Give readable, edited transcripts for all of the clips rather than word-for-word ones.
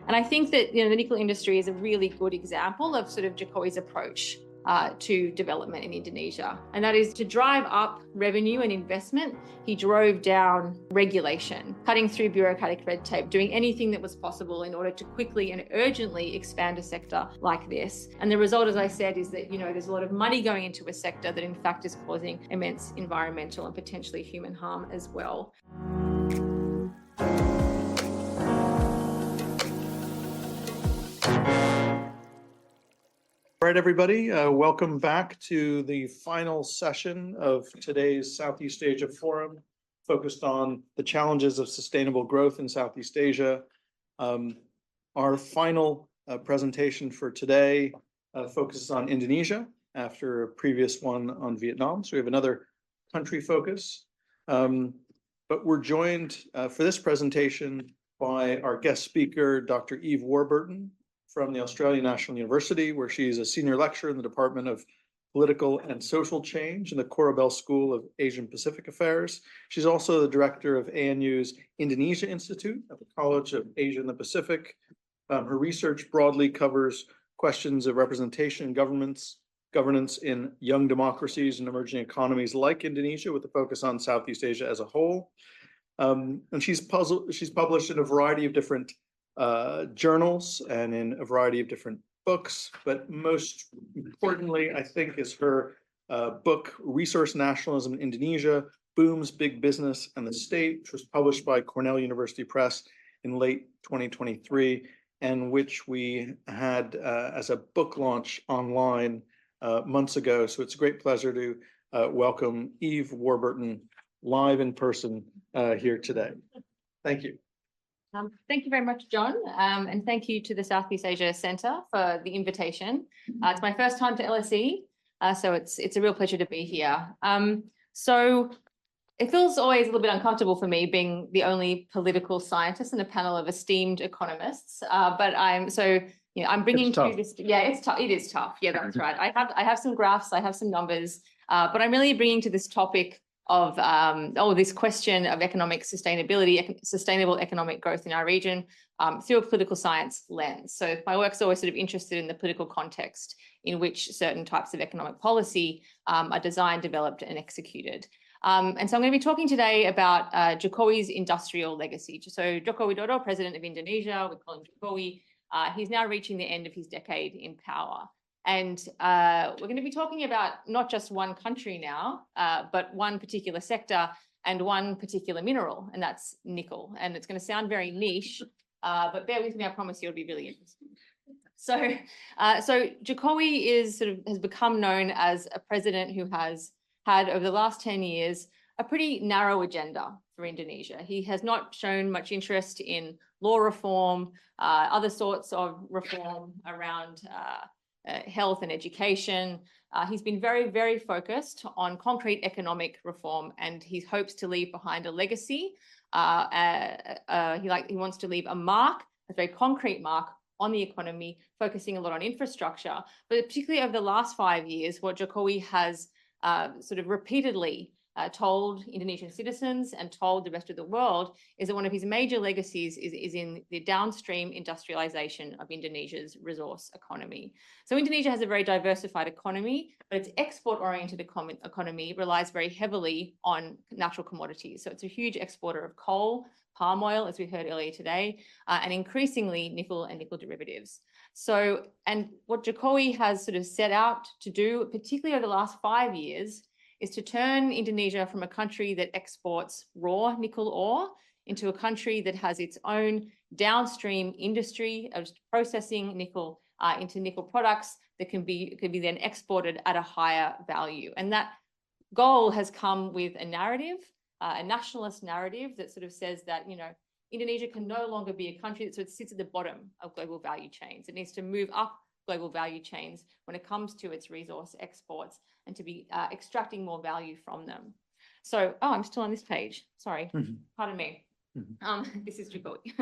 And I think that the nickel industry is a really good example of sort of Jokowi's approach to development in Indonesia. And that is to drive up revenue and investment. He drove down regulation, cutting through bureaucratic red tape, doing anything that was possible in order to quickly and urgently expand a sector like this. And the result, as I said, is that, there's a lot of money going into a sector that in fact is causing immense environmental and potentially human harm as well. All right, everybody, welcome back to the final session of today's Southeast Asia Forum, focused on the challenges of sustainable growth in Southeast Asia. Our final presentation for today focuses on Indonesia after a previous one on Vietnam. So we have another country focus, but we're joined for this presentation by our guest speaker, Dr. Eve Warburton, from the Australian National University, where she's a senior lecturer in the Department of Political and Social Change in the Corabell School of Asian Pacific Affairs. She's also the director of ANU's Indonesia Institute at the College of Asia and the Pacific. Her research broadly covers questions of representation and governance in young democracies and emerging economies like Indonesia, with a focus on Southeast Asia as a whole. And she's published in a variety of different journals and in a variety of different books, but most importantly, I think, is her book, Resource Nationalism in Indonesia, Booms, Big Business, and the State, which was published by Cornell University Press in late 2023, and which we had as a book launch online months ago. So it's a great pleasure to welcome Eve Warburton live in person here today. Thank you. Thank you very much, John, and thank you to the Southeast Asia Centre for the invitation. It's my first time to LSE, so it's a real pleasure to be here. So it feels always a little bit uncomfortable for me being the only political scientist in a panel of esteemed economists, but I'm bringing to this. Yeah, it's tough. It is tough. Yeah, that's right. I have some graphs, I have some numbers, but I'm really bringing to this topic of this question of economic sustainability, sustainable economic growth in our region through a political science lens. So my work's always sort of interested in the political context in which certain types of economic policy are designed, developed, and executed. And so I'm going to be talking today about Jokowi's industrial legacy. So Joko Widodo, president of Indonesia, we call him Jokowi, he's now reaching the end of his decade in power. And we're going to be talking about not just one country now, but one particular sector and one particular mineral, and that's nickel. And it's going to sound very niche, but bear with me, I promise you it'll be really interesting. So Jokowi has become known as a president who has had, over the last 10 years, a pretty narrow agenda for Indonesia. He has not shown much interest in law reform, other sorts of reform around health and education. He's been very, very focused on concrete economic reform, and he hopes to leave behind a legacy. He wants to leave a mark, a very concrete mark on the economy, focusing a lot on infrastructure. But particularly over the last 5 years, what Jokowi has sort of repeatedly told Indonesian citizens and told the rest of the world is that one of his major legacies is in the downstream industrialization of Indonesia's resource economy. So Indonesia has a very diversified economy, but its export-oriented economy relies very heavily on natural commodities. So it's a huge exporter of coal, palm oil, as we heard earlier today, and increasingly nickel and nickel derivatives. So, and what Jokowi has sort of set out to do, particularly over the last 5 years, is to turn Indonesia from a country that exports raw nickel ore into a country that has its own downstream industry of processing nickel into nickel products that could be then exported at a higher value. And that goal has come with a narrative, a nationalist narrative that sort of says that, Indonesia can no longer be a country that sort of sits at the bottom of global value chains. It needs to move up global value chains when it comes to its resource exports and to be extracting more value from them. So, I'm still on this page. Sorry, pardon me. This is Jokowi.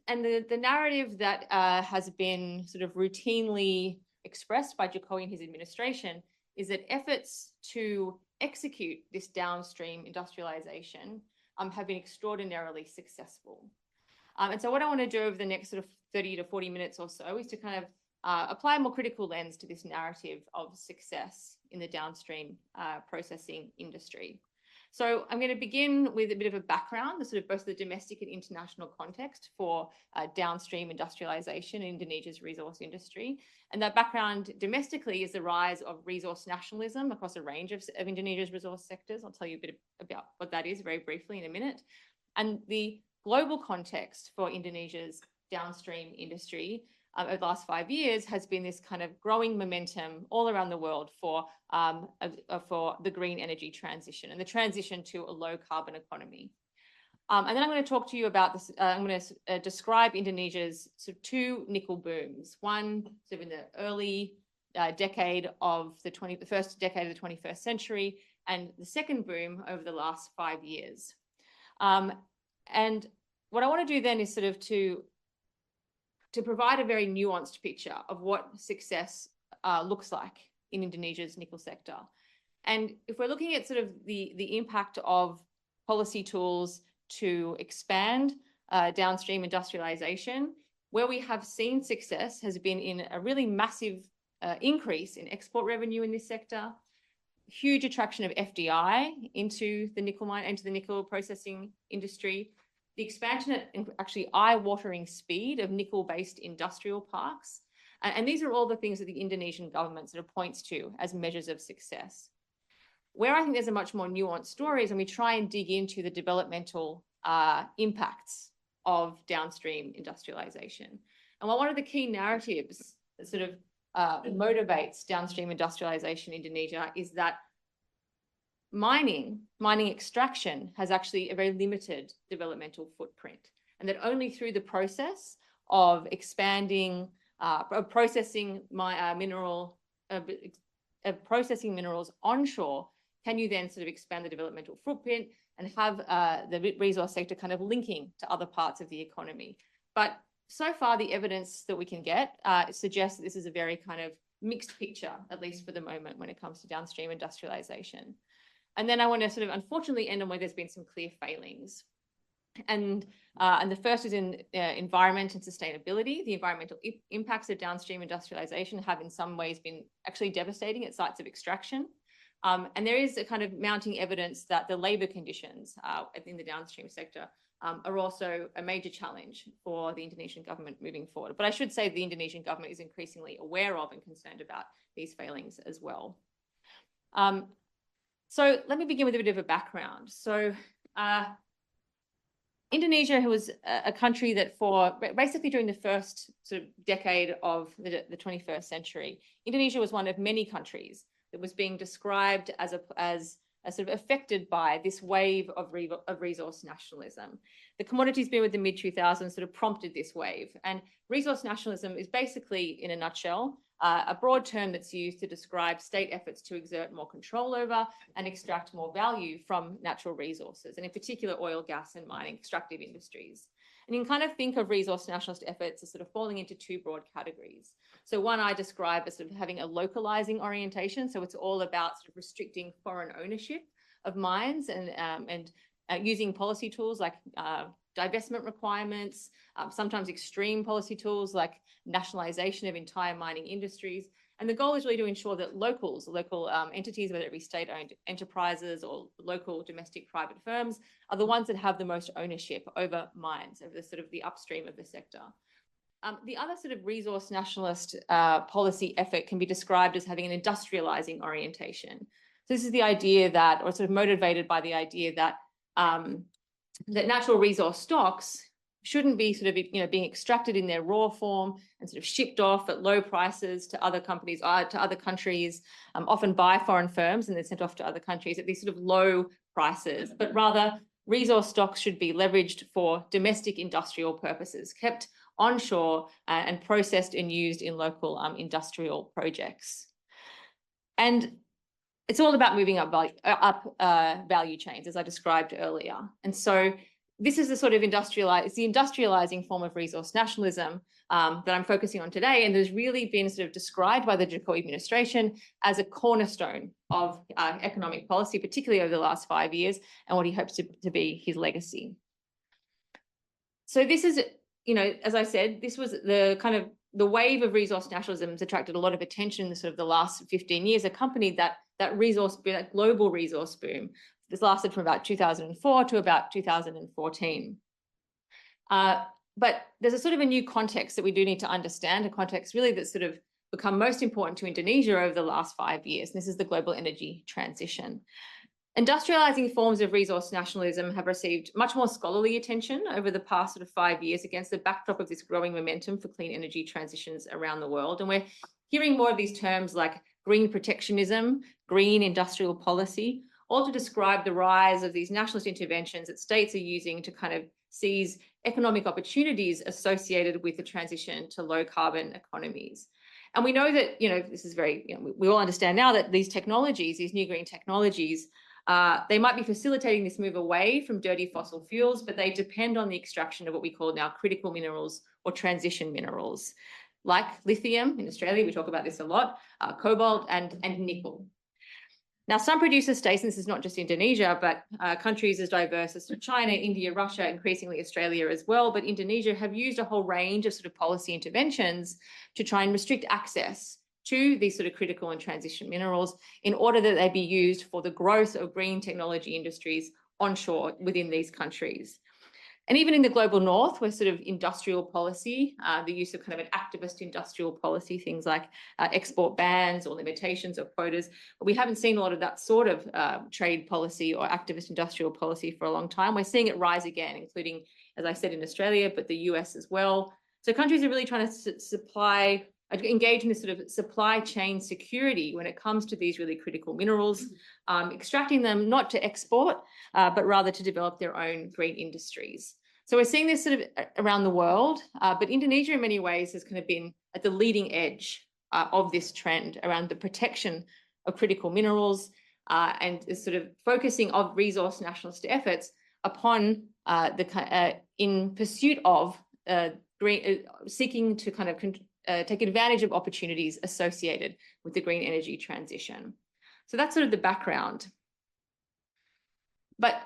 And the narrative that has been sort of routinely expressed by Jokowi and his administration is that efforts to execute this downstream industrialization have been extraordinarily successful. And so what I want to do over the next sort of 30 to 40 minutes or so is to kind of apply a more critical lens to this narrative of success in the downstream processing industry. So I'm going to begin with a bit of a background, the sort of both the domestic and international context for downstream industrialization in Indonesia's resource industry. And that background domestically is the rise of resource nationalism across a range of Indonesia's resource sectors. I'll tell you a bit about what that is very briefly in a minute. And the global context for Indonesia's downstream industry over the last 5 years has been this kind of growing momentum all around the world for the green energy transition and the transition to a low carbon economy. And then I'm going to talk to you about this. I'm going to describe Indonesia's sort of two nickel booms. One sort of in the early decade of the first decade of the 21st century, and the second boom over the last 5 years. And what I want to do then is sort of to provide a very nuanced picture of what success looks like in Indonesia's nickel sector. And if we're looking at sort of the impact of policy tools to expand downstream industrialization, where we have seen success has been in a really massive increase in export revenue in this sector, huge attraction of FDI into the nickel mine, into the nickel processing industry, the expansion at actually eye-watering speed of nickel-based industrial parks. And these are all the things that the Indonesian government sort of points to as measures of success. Where I think there's a much more nuanced story is when we try and dig into the developmental impacts of downstream industrialization. And one of the key narratives that sort of motivates downstream industrialization in Indonesia is that mining extraction has actually a very limited developmental footprint, and that only through the process of expanding, processing minerals onshore, can you then sort of expand the developmental footprint and have the resource sector kind of linking to other parts of the economy. But so far, the evidence that we can get suggests that this is a very kind of mixed picture, at least for the moment, when it comes to downstream industrialization. And then I want to sort of unfortunately end on where there's been some clear failings. And the first is in environment and sustainability. The environmental impacts of downstream industrialization have in some ways been actually devastating at sites of extraction. And there is a kind of mounting evidence that the labor conditions in the downstream sector are also a major challenge for the Indonesian government moving forward. But I should say the Indonesian government is increasingly aware of and concerned about these failings as well. So let me begin with a bit of a background. So Indonesia was a country that for basically during the first sort of decade of the 21st century, Indonesia was one of many countries that was being described as sort of affected by this wave of resource nationalism. The commodities boom of the mid-2000s sort of prompted this wave. And resource nationalism is basically, in a nutshell, a broad term that's used to describe state efforts to exert more control over and extract more value from natural resources, and in particular oil, gas, and mining extractive industries. And you can kind of think of resource nationalist efforts as sort of falling into two broad categories. So one I describe as sort of having a localizing orientation. So it's all about sort of restricting foreign ownership of mines and using policy tools like divestment requirements, sometimes extreme policy tools like nationalization of entire mining industries. And the goal is really to ensure that local entities, whether it be state-owned enterprises or local domestic private firms, are the ones that have the most ownership over mines, over the sort of the upstream of the sector. The other sort of resource nationalist policy effort can be described as having an industrializing orientation. So this is the idea that, or sort of motivated by the idea that that natural resource stocks shouldn't be sort of being extracted in their raw form and sort of shipped off at low prices to other companies, to other countries, often by foreign firms, and then sent off to other countries at these sort of low prices. But rather, resource stocks should be leveraged for domestic industrial purposes, kept onshore and processed and used in local industrial projects. And it's all about moving up value chains, as I described earlier. And so this is the sort of industrializing form of resource nationalism that I'm focusing on today, and there's really been sort of described by the Jokowi administration as a cornerstone of economic policy, particularly over the last 5 years, and what he hopes to be his legacy. So this is, as I said, this was the kind of the wave of resource nationalism has attracted a lot of attention in the sort of the last 15 years, accompanied that resource boom, that global resource boom. This lasted from about 2004 to about 2014. But there's a sort of a new context that we do need to understand, a context really that's sort of become most important to Indonesia over the last 5 years. And this is the global energy transition. Industrializing forms of resource nationalism have received much more scholarly attention over the past sort of 5 years against the backdrop of this growing momentum for clean energy transitions around the world. And we're hearing more of these terms like green protectionism, green industrial policy, all to describe the rise of these nationalist interventions that states are using to kind of seize economic opportunities associated with the transition to low carbon economies. And we know that, this is very, we all understand now that these technologies, these new green technologies, they might be facilitating this move away from dirty fossil fuels, but they depend on the extraction of what we call now critical minerals or transition minerals, like lithium. In Australia, we talk about this a lot, cobalt and nickel. Now, some producer states, and this is not just Indonesia, but countries as diverse as China, India, Russia, increasingly Australia as well, but Indonesia have used a whole range of sort of policy interventions to try and restrict access to these sort of critical and transition minerals in order that they be used for the growth of green technology industries onshore within these countries. And even in the global north, where sort of industrial policy, the use of kind of an activist industrial policy, things like export bans or limitations or quotas, but we haven't seen a lot of that sort of trade policy or activist industrial policy for a long time. We're seeing it rise again, including, as I said, in Australia, but the US as well. So countries are really trying to engage in this sort of supply chain security when it comes to these really critical minerals, extracting them not to export, but rather to develop their own green industries. So we're seeing this sort of around the world, but Indonesia in many ways has kind of been at the leading edge of this trend around the protection of critical minerals and is sort of focusing of resource nationalist efforts upon in pursuit of seeking to kind of take advantage of opportunities associated with the green energy transition. So that's sort of the background. But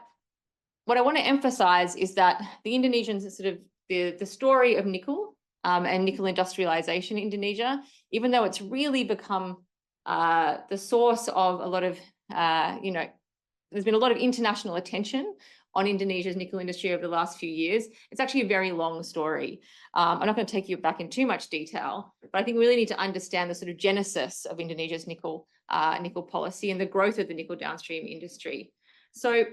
what I want to emphasize is that the Indonesians are sort of the story of nickel and nickel industrialization in Indonesia, even though it's really become the source of a lot of, there's been a lot of international attention on Indonesia's nickel industry over the last few years. It's actually a very long story. I'm not going to take you back in too much detail, but I think we really need to understand the sort of genesis of Indonesia's nickel policy and the growth of the nickel downstream industry. So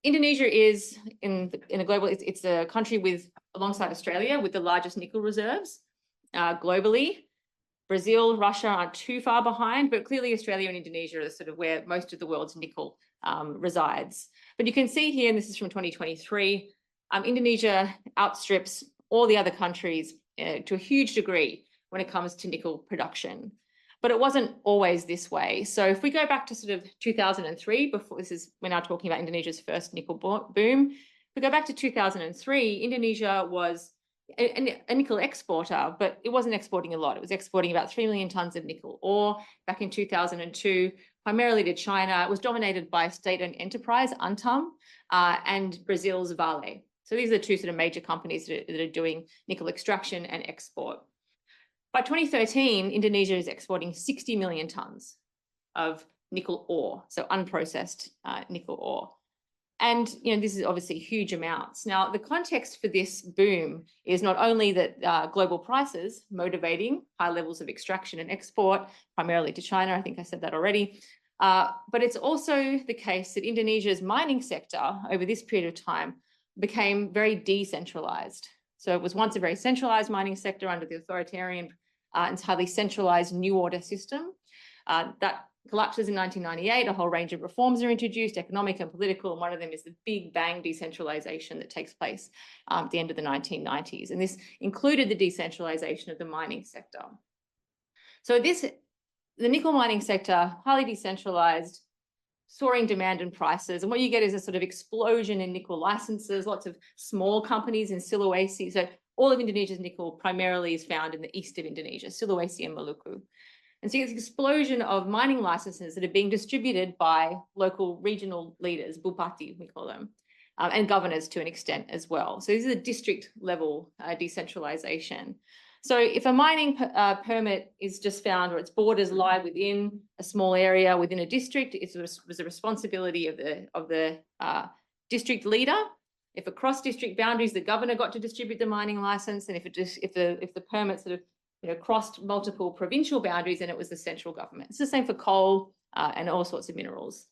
Indonesia is in a global, it's a country with, alongside Australia, with the largest nickel reserves globally. Brazil, Russia aren't too far behind, but clearly Australia and Indonesia are sort of where most of the world's nickel resides. But you can see here, and this is from 2023, Indonesia outstrips all the other countries to a huge degree when it comes to nickel production. But it wasn't always this way. So if we go back to sort of 2003, we're now talking about Indonesia's first nickel boom. If we go back to 2003, Indonesia was a nickel exporter, but it wasn't exporting a lot. It was exporting about 3 million tons of nickel ore back in 2002, primarily to China. It was dominated by state-owned enterprise, Antam, and Brazil's Vale. So these are the two sort of major companies that are doing nickel extraction and export. By 2013, Indonesia is exporting 60 million tons of nickel ore, so unprocessed nickel ore. And this is obviously huge amounts. Now, the context for this boom is not only that global prices motivating high levels of extraction and export, primarily to China, I think I said that already, but it's also the case that Indonesia's mining sector over this period of time became very decentralized. So it was once a very centralized mining sector under the authoritarian and highly centralized New Order system. That collapses in 1998. A whole range of reforms are introduced, economic and political, and one of them is the Big Bang decentralization that takes place at the end of the 1990s. And this included the decentralization of the mining sector. So the nickel mining sector, highly decentralized, soaring demand and prices. And what you get is a sort of explosion in nickel licenses, lots of small companies in Sulawesi. So all of Indonesia's nickel primarily is found in the east of Indonesia, Sulawesi and Maluku. And so you get this explosion of mining licenses that are being distributed by local regional leaders, bupati, we call them. and governors to an extent as well. So this is a district level decentralization. So if a mining permit is just found or its borders lie within a small area within a district, it was a responsibility of the district leader. If across district boundaries, the governor got to distribute the mining license, and if the permit sort of crossed multiple provincial boundaries, then it was the central government. It's the same for coal and all sorts of minerals.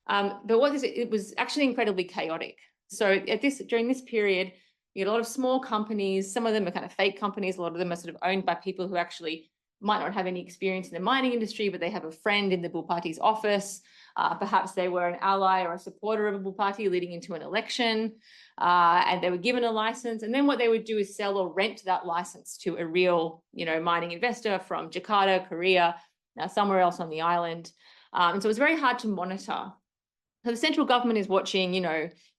But it was actually incredibly chaotic. So during this period, you had a lot of small companies. Some of them are kind of fake companies. A lot of them are sort of owned by people who actually might not have any experience in the mining industry, but they have a friend in the Bupati's office. Perhaps they were an ally or a supporter of a Bupati leading into an election, and they were given a license. And then what they would do is sell or rent that license to a real, mining investor from Jakarta, Korea, somewhere else on the island. And so it was very hard to monitor. So the central government is watching,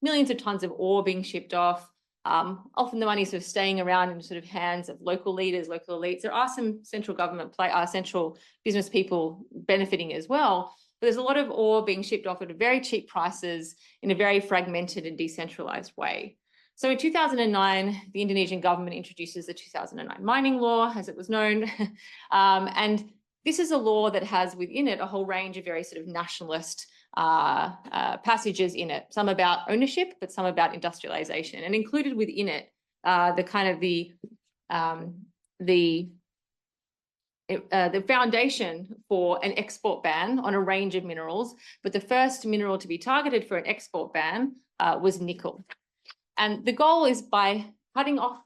millions of tons of ore being shipped off. Often the money sort of staying around in sort of hands of local leaders, local elites. There are some central government central business people benefiting as well. But there's a lot of ore being shipped off at very cheap prices in a very fragmented and decentralized way. So in 2009, the Indonesian government introduces the 2009 mining law, as it was known. And this is a law that has within it a whole range of very sort of nationalist passages in it, some about ownership, but some about industrialization, and included within it the foundation for an export ban on a range of minerals. But the first mineral to be targeted for an export ban was nickel. And the goal is by cutting off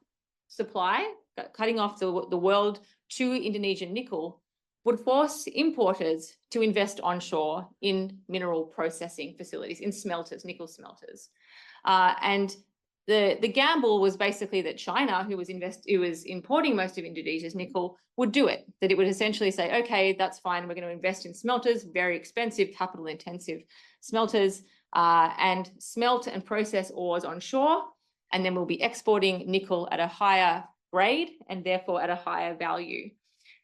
supply, cutting off the world to Indonesian nickel, would force importers to invest onshore in mineral processing facilities, in smelters, nickel smelters. And the gamble was basically that China, who was importing most of Indonesia's nickel, would do it. That it would essentially say, okay, that's fine, we're going to invest in smelters, very expensive, capital intensive smelters, and smelt and process ores onshore, and then we'll be exporting nickel at a higher grade and therefore at a higher value.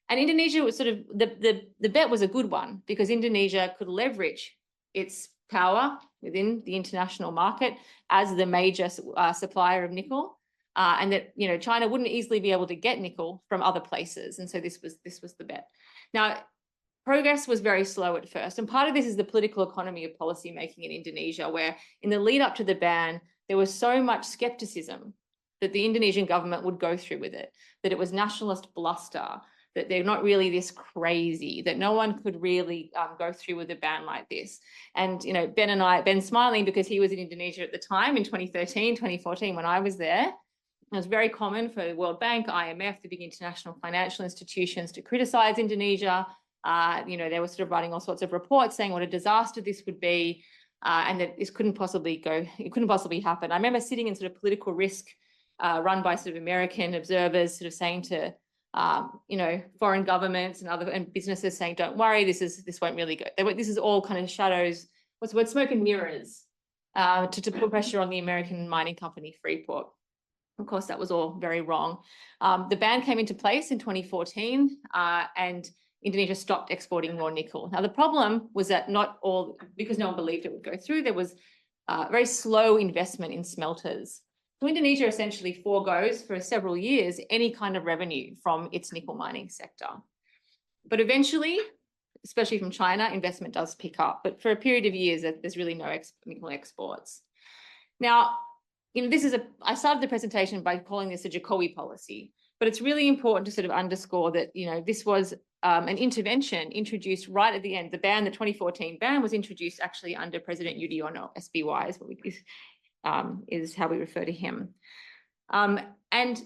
And Indonesia was sort of, the bet was a good one, because Indonesia could leverage its power within the international market as the major supplier of nickel, and that China wouldn't easily be able to get nickel from other places. And so this was the bet. Now, progress was very slow at first, and part of this is the political economy of policy making in Indonesia, where in the lead up to the ban, there was so much skepticism that the Indonesian government would go through with it, that it was nationalist bluster, that they're not really this crazy, that no one could really go through with a ban like this. And, Ben's smiling because he was in Indonesia at the time in 2013, 2014, when I was there. It was very common for the World Bank, IMF, the big international financial institutions to criticize Indonesia. They were sort of writing all sorts of reports saying what a disaster this would be, and that this couldn't possibly happen. I remember sitting in sort of political risk run by sort of American observers, sort of saying to foreign governments and businesses saying, don't worry, this won't really go. This is all kind of shadows, what's the word, smoke and mirrors, to put pressure on the American mining company Freeport. Of course, that was all very wrong. The ban came into place in 2014, and Indonesia stopped exporting more nickel. Now, the problem was that because no one believed it would go through, there was very slow investment in smelters. So Indonesia essentially forgoes for several years any kind of revenue from its nickel mining sector. But eventually, especially from China, investment does pick up. But for a period of years, there's really no nickel exports. Now, I started the presentation by calling this a Jokowi policy, but it's really important to sort of underscore that, this was an intervention introduced right at the end. The 2014 ban was introduced actually under President Yudhoyono, SBY is how we refer to him. And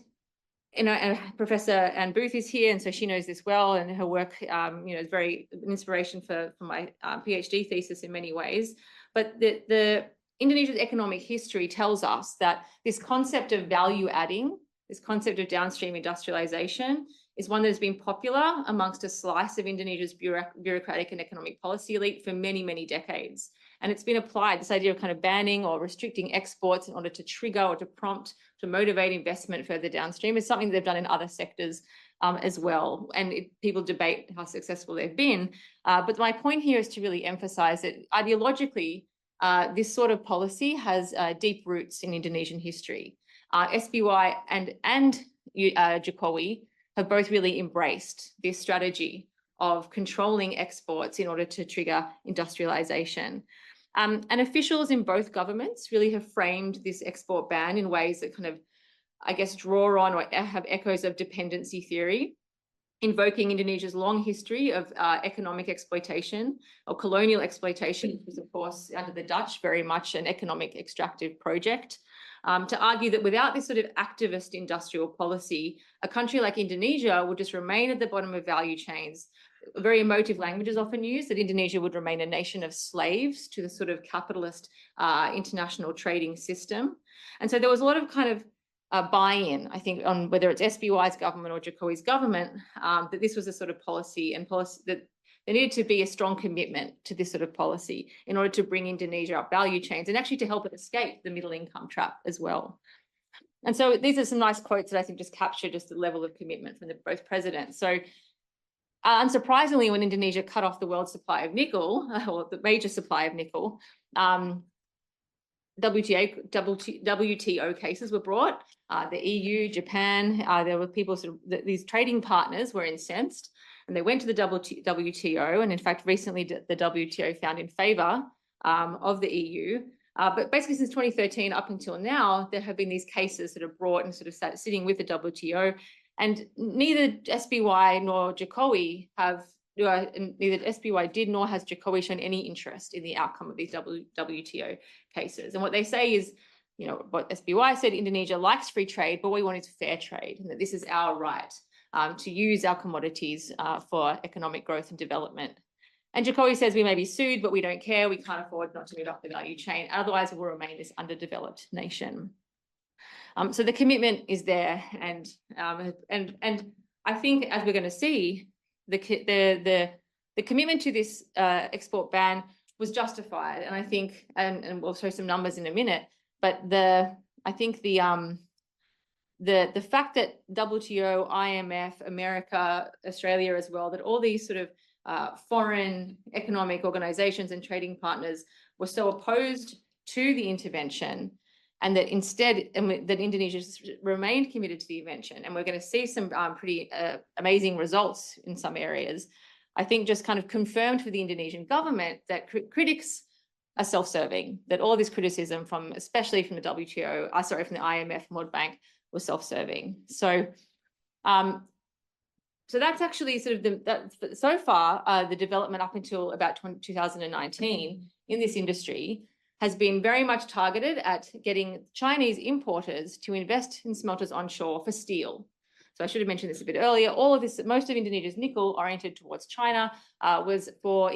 Professor Anne Booth is here, and so she knows this well, and her work, is very an inspiration for my PhD thesis in many ways. But the Indonesia's economic history tells us that this concept of value adding, this concept of downstream industrialization, is one that has been popular amongst a slice of Indonesia's bureaucratic and economic policy elite for many, many decades. And it's been applied, this idea of kind of banning or restricting exports in order to trigger or to prompt, to motivate investment further downstream, is something they've done in other sectors as well. And people debate how successful they've been. But my point here is to really emphasize that ideologically, this sort of policy has deep roots in Indonesian history. SBY and Jokowi have both really embraced this strategy of controlling exports in order to trigger industrialization. And officials in both governments really have framed this export ban in ways that kind of, I guess, draw on or have echoes of dependency theory, invoking Indonesia's long history of economic exploitation or colonial exploitation, which was, of course, under the Dutch, very much an economic extractive project, to argue that without this sort of activist industrial policy, a country like Indonesia would just remain at the bottom of value chains. Very emotive language is often used, that Indonesia would remain a nation of slaves to the sort of capitalist international trading system. And so there was a lot of kind of buy-in, I think, on whether it's SBY's government or Jokowi's government, that this was a sort of policy that there needed to be a strong commitment to this sort of policy in order to bring Indonesia up value chains and actually to help it escape the middle income trap as well. And so these are some nice quotes that I think just capture just the level of commitment from both presidents. So unsurprisingly, when Indonesia cut off the world's supply of nickel, or the major supply of nickel, WTO cases were brought. The EU, Japan, there were people, these trading partners were incensed, and they went to the WTO. And in fact, recently the WTO found in favor of the EU. But basically since 2013 up until now, there have been these cases that are brought and sort of sitting with the WTO. And neither SBY nor Jokowi neither SBY did nor has Jokowi shown any interest in the outcome of these WTO cases. And what they say is, you know, what SBY said, Indonesia likes free trade, but we want is fair trade, and that this is our right to use our commodities for economic growth and development. And Jokowi says we may be sued, but we don't care. We can't afford not to move up the value chain. Otherwise, we'll remain this underdeveloped nation. So the commitment is there, and I think, as we're going to see, the commitment to this export ban was justified, and I think, and we'll show some numbers in a minute. But I think the fact that WTO, IMF, America, Australia as well, that all these sort of foreign economic organizations and trading partners were so opposed to the intervention, and that instead, that Indonesia remained committed to the intervention, and we're going to see some pretty amazing results in some areas, I think just kind of confirmed for the Indonesian government that critics are self-serving, that all this criticism from, especially from the WTO, from the IMF, World Bank, was self-serving. So, so that's actually sort of so far, the development up until about 2019 in this industry has been very much targeted at getting Chinese importers to invest in smelters onshore for steel. So I should have mentioned this a bit earlier. All of this, most of Indonesia's nickel oriented towards China was for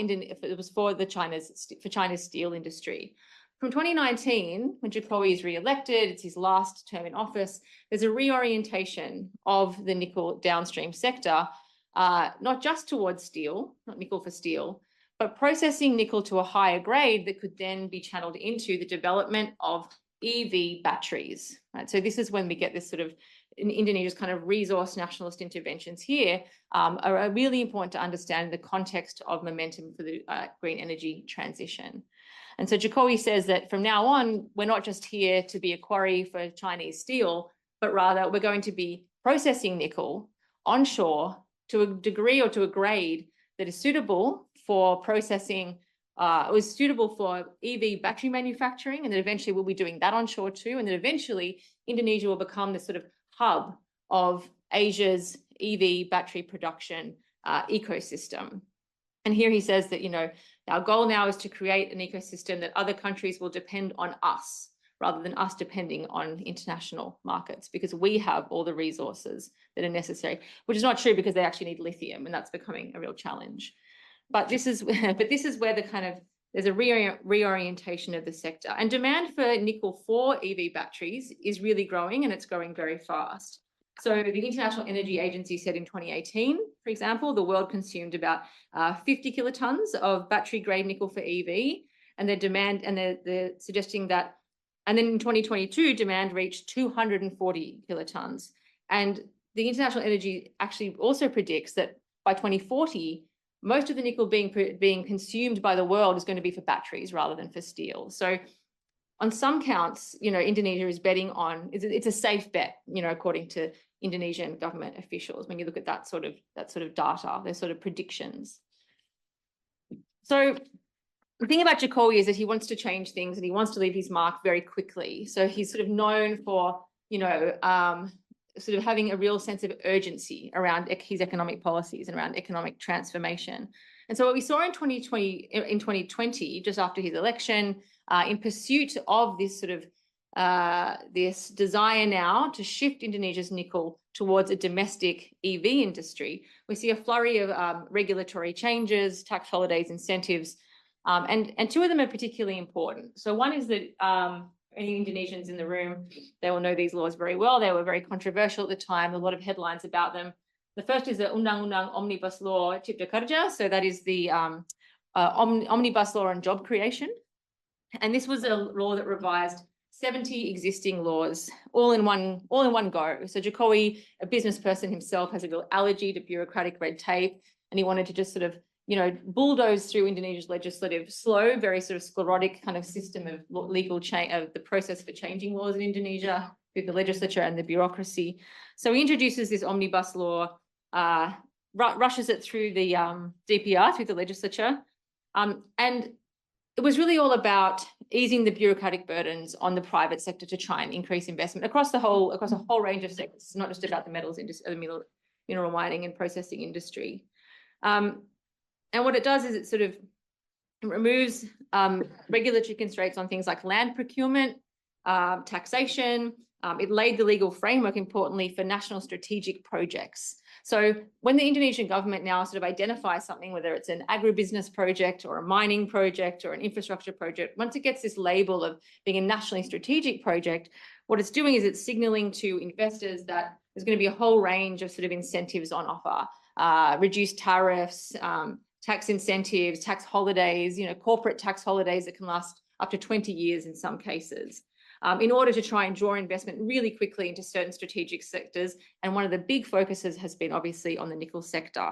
China's steel industry. From 2019, when Jokowi is re-elected, it's his last term in office, there's a reorientation of the nickel downstream sector, not just towards steel, not nickel for steel, but processing nickel to a higher grade that could then be channeled into the development of EV batteries. Right? So this is when we get this sort of, in Indonesia's kind of resource nationalist interventions here are really important to understand the context of momentum for the green energy transition. And so Jokowi says that from now on, we're not just here to be a quarry for Chinese steel, but rather we're going to be processing nickel onshore to a degree or to a grade that is suitable for processing, was suitable for EV battery manufacturing, and that eventually we'll be doing that onshore too, and that eventually Indonesia will become this sort of hub of Asia's EV battery production ecosystem. And here he says that, you know, our goal now is to create an ecosystem that other countries will depend on us rather than us depending on international markets, because we have all the resources that are necessary, which is not true because they actually need lithium, and that's becoming a real challenge. But this is where the kind of, there's a reorientation of the sector, and demand for nickel for EV batteries is really growing, and it's growing very fast. So the International Energy Agency said in 2018, for example, the world consumed about 50 kilotons of battery-grade nickel for EV, and they're suggesting that, and then in 2022, demand reached 240 kilotons. And the International Energy actually also predicts that by 2040, most of the nickel being consumed by the world is going to be for batteries rather than for steel. So on some counts, Indonesia is betting on, it's a safe bet, according to Indonesian government officials, when you look at that sort of data, their sort of predictions. So the thing about Jokowi is that he wants to change things and he wants to leave his mark very quickly. So he's sort of known for, sort of having a real sense of urgency around his economic policies and around economic transformation. And so what we saw in 2020, just after his election, in pursuit of this sort of this desire now to shift Indonesia's nickel towards a domestic EV industry, we see a flurry of regulatory changes, tax holidays, incentives, and two of them are particularly important. So one is that any Indonesians in the room, they will know these laws very well. They were very controversial at the time, a lot of headlines about them. The first is the Undang-Undang Omnibus Law Cipta Kerja. So that is the omnibus law on job creation. And this was a law that revised 70 existing laws all in one go. So Jokowi, a business person himself, has a real allergy to bureaucratic red tape, and he wanted to just sort of bulldoze through Indonesia's legislative slow, very sort of sclerotic kind of system of legal change, of the process for changing laws in Indonesia through the legislature and the bureaucracy. So he introduces this omnibus law, rushes it through the DPR, through the legislature, and it was really all about easing the bureaucratic burdens on the private sector to try and increase investment across a whole range of sectors. It's not just about the metals industry, the mineral mining and processing industry. And what it does is it sort of removes regulatory constraints on things like land procurement, taxation. It laid the legal framework, importantly, for national strategic projects. So when the Indonesian government now sort of identifies something, whether it's an agribusiness project or a mining project or an infrastructure project, once it gets this label of being a nationally strategic project, what it's doing is it's signaling to investors that there's going to be a whole range of sort of incentives on offer, reduced tariffs, tax incentives, tax holidays, corporate tax holidays that can last up to 20 years in some cases, in order to try and draw investment really quickly into certain strategic sectors. And one of the big focuses has been obviously on the nickel sector.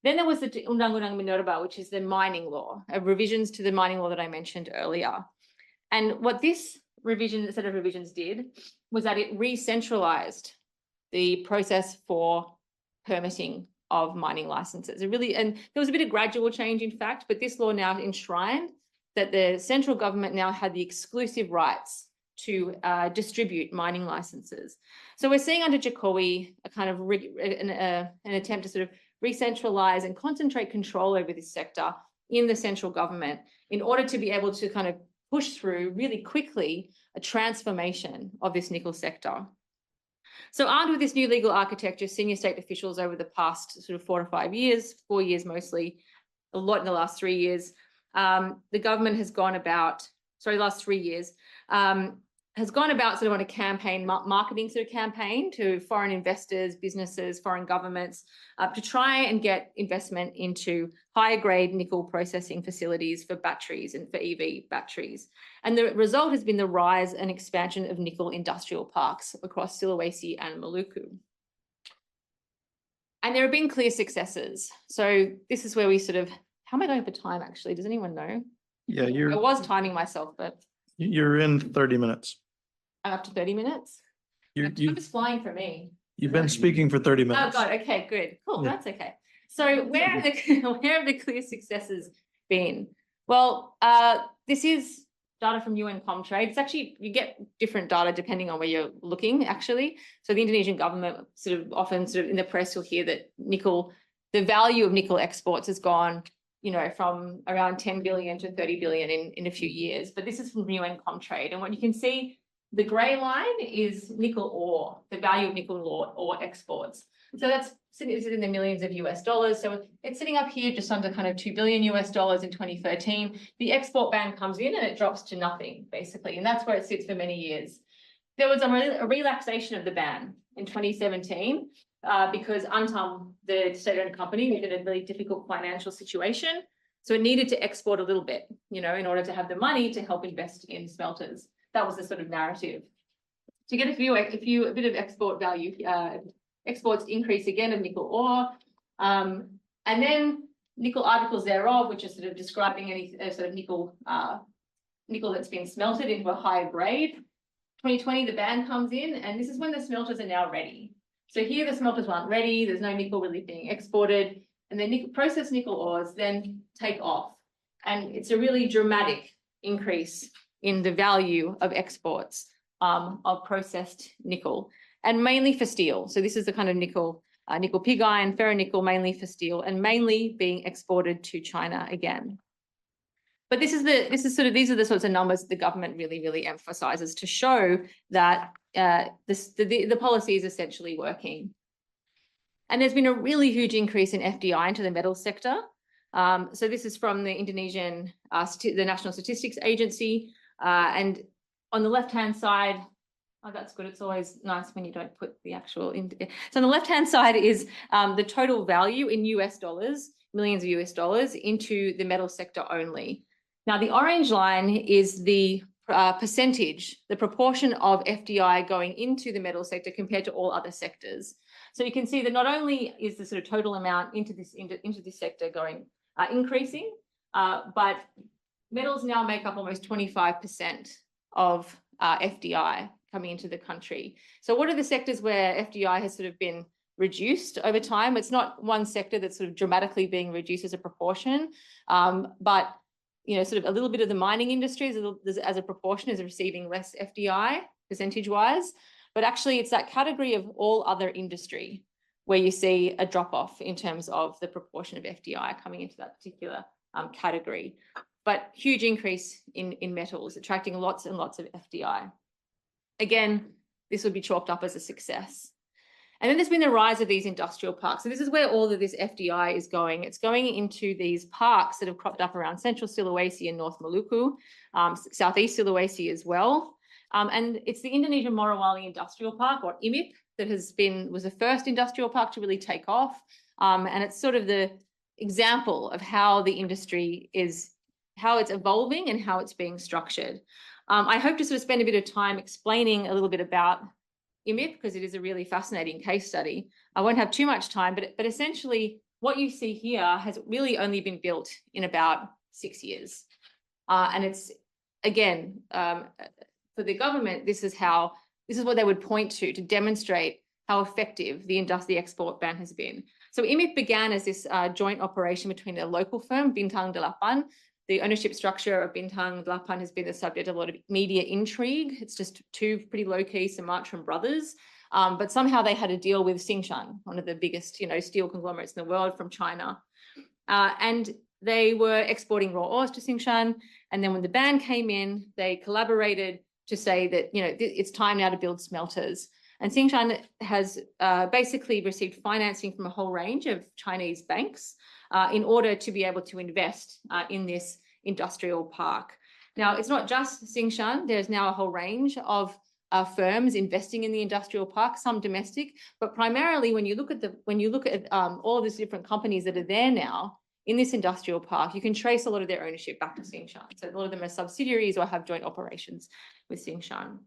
Then there was the Undang-Undang Minerba, which is the mining law, revisions to the mining law that I mentioned earlier. And what this set of revisions did was that it re-centralized the process for permitting of mining licenses. And there was a bit of gradual change, in fact, but this law now enshrined that the central government now had the exclusive rights to distribute mining licenses. So we're seeing under Jokowi a kind of an attempt to sort of re-centralize and concentrate control over this sector in the central government in order to be able to kind of push through really quickly a transformation of this nickel sector. So armed with this new legal architecture, senior state officials over the past sort of 4 to 5 years, 4 years mostly, a lot in the last 3 years, the government has gone about, last 3 years, has gone about sort of on a campaign, marketing sort of campaign to foreign investors, businesses, foreign governments, to try and get investment into higher grade nickel processing facilities for batteries and for EV batteries. And the result has been the rise and expansion of nickel industrial parks across Sulawesi and Maluku. And there have been clear successes. So this is where we sort of, how am I going for time actually? Does anyone know? Yeah, I was timing myself, but. You're in 30 minutes. I'm up to 30 minutes? Time is flying for me. You've been speaking for 30 minutes. Oh God, okay, good, cool, Yeah. that's okay. So where have the clear successes been? Well, this is data from UN Comtrade. It's actually, you get different data depending on where you're looking, actually. So the Indonesian government often in the press, you'll hear that the value of nickel exports has gone, from around 10 billion to 30 billion in a few years. But this is from UN Comtrade. And what you can see, the grey line is nickel ore, the value of nickel ore exports. So that's sitting in the millions of US dollars. So it's sitting up here just under kind of $2 billion US dollars in 2013. The export ban comes in and it drops to nothing, basically. And that's where it sits for many years. There was a relaxation of the ban in 2017 because Antam, the state-owned company, was in a really difficult financial situation. So it needed to export a little bit, in order to have the money to help invest in smelters. That was the sort of narrative. To get a bit of export value, exports increase again of nickel ore. And then nickel articles thereof, which are sort of describing any sort of nickel that's been smelted into a higher grade. 2020, the ban comes in, and this is when the smelters are now ready. So here the smelters aren't ready, there's no nickel really being exported, and then processed nickel ores then take off. And it's a really dramatic increase in the value of exports of processed nickel, and mainly for steel. So this is the kind of nickel pig iron, ferronickel, mainly for steel, and mainly being exported to China again. But these are the sorts of numbers the government really emphasizes to show that the policy is essentially working. And there's been a really huge increase in FDI into the metals sector. So this is from the Indonesian, the National Statistics Agency. And on the left-hand side, oh, that's good. It's always nice when you don't put the actual in. So on the left-hand side is the total value in US dollars, millions of US dollars into the metal sector only. Now, the orange line is the percentage, the proportion of FDI going into the metal sector compared to all other sectors. So you can see that not only is the sort of total amount into this sector going increasing, but metals now make up almost 25% of FDI coming into the country. So what are the sectors where FDI has sort of been reduced over time? It's not one sector that's sort of dramatically being reduced as a proportion, but sort of a little bit of the mining industry as a proportion is receiving less FDI percentage-wise, but actually it's that category of all other industry where you see a drop-off in terms of the proportion of FDI coming into that particular category. But huge increase in metals, attracting lots and lots of FDI. Again, this would be chalked up as a success. And then there's been the rise of these industrial parks. So this is where all of this FDI is going. It's going into these parks that have cropped up around Central Sulawesi and North Maluku, Southeast Sulawesi as well. And it's the Indonesian Morowali Industrial Park, or IMIP, that was the first industrial park to really take off. And it's sort of the example of how the industry how it's evolving and how it's being structured. I hope to sort of spend a bit of time explaining a little bit about IMIP, because it is a really fascinating case study. I won't have too much time, but essentially what you see here has really only been built in about 6 years. And it's, again, for the government, this is what they would point to demonstrate how effective the export ban has been. So IMIP began as this joint operation between a local firm, Bintang Delapan. The ownership structure of Bintang Delapan has been the subject of a lot of media intrigue. It's just two pretty low-key Sumatran brothers, but somehow they had a deal with Tsingshan, one of the biggest, steel conglomerates in the world from China. And they were exporting raw ores to Tsingshan. And then when the ban came in, they collaborated to say that, it's time now to build smelters. And Tsingshan has basically received financing from a whole range of Chinese banks in order to be able to invest in this industrial park. Now, it's not just Tsingshan. There's now a whole range of firms investing in the industrial park, some domestic, but primarily when you look at all of these different companies that are there now in this industrial park, you can trace a lot of their ownership back to Tsingshan. So a lot of them are subsidiaries or have joint operations with Tsingshan.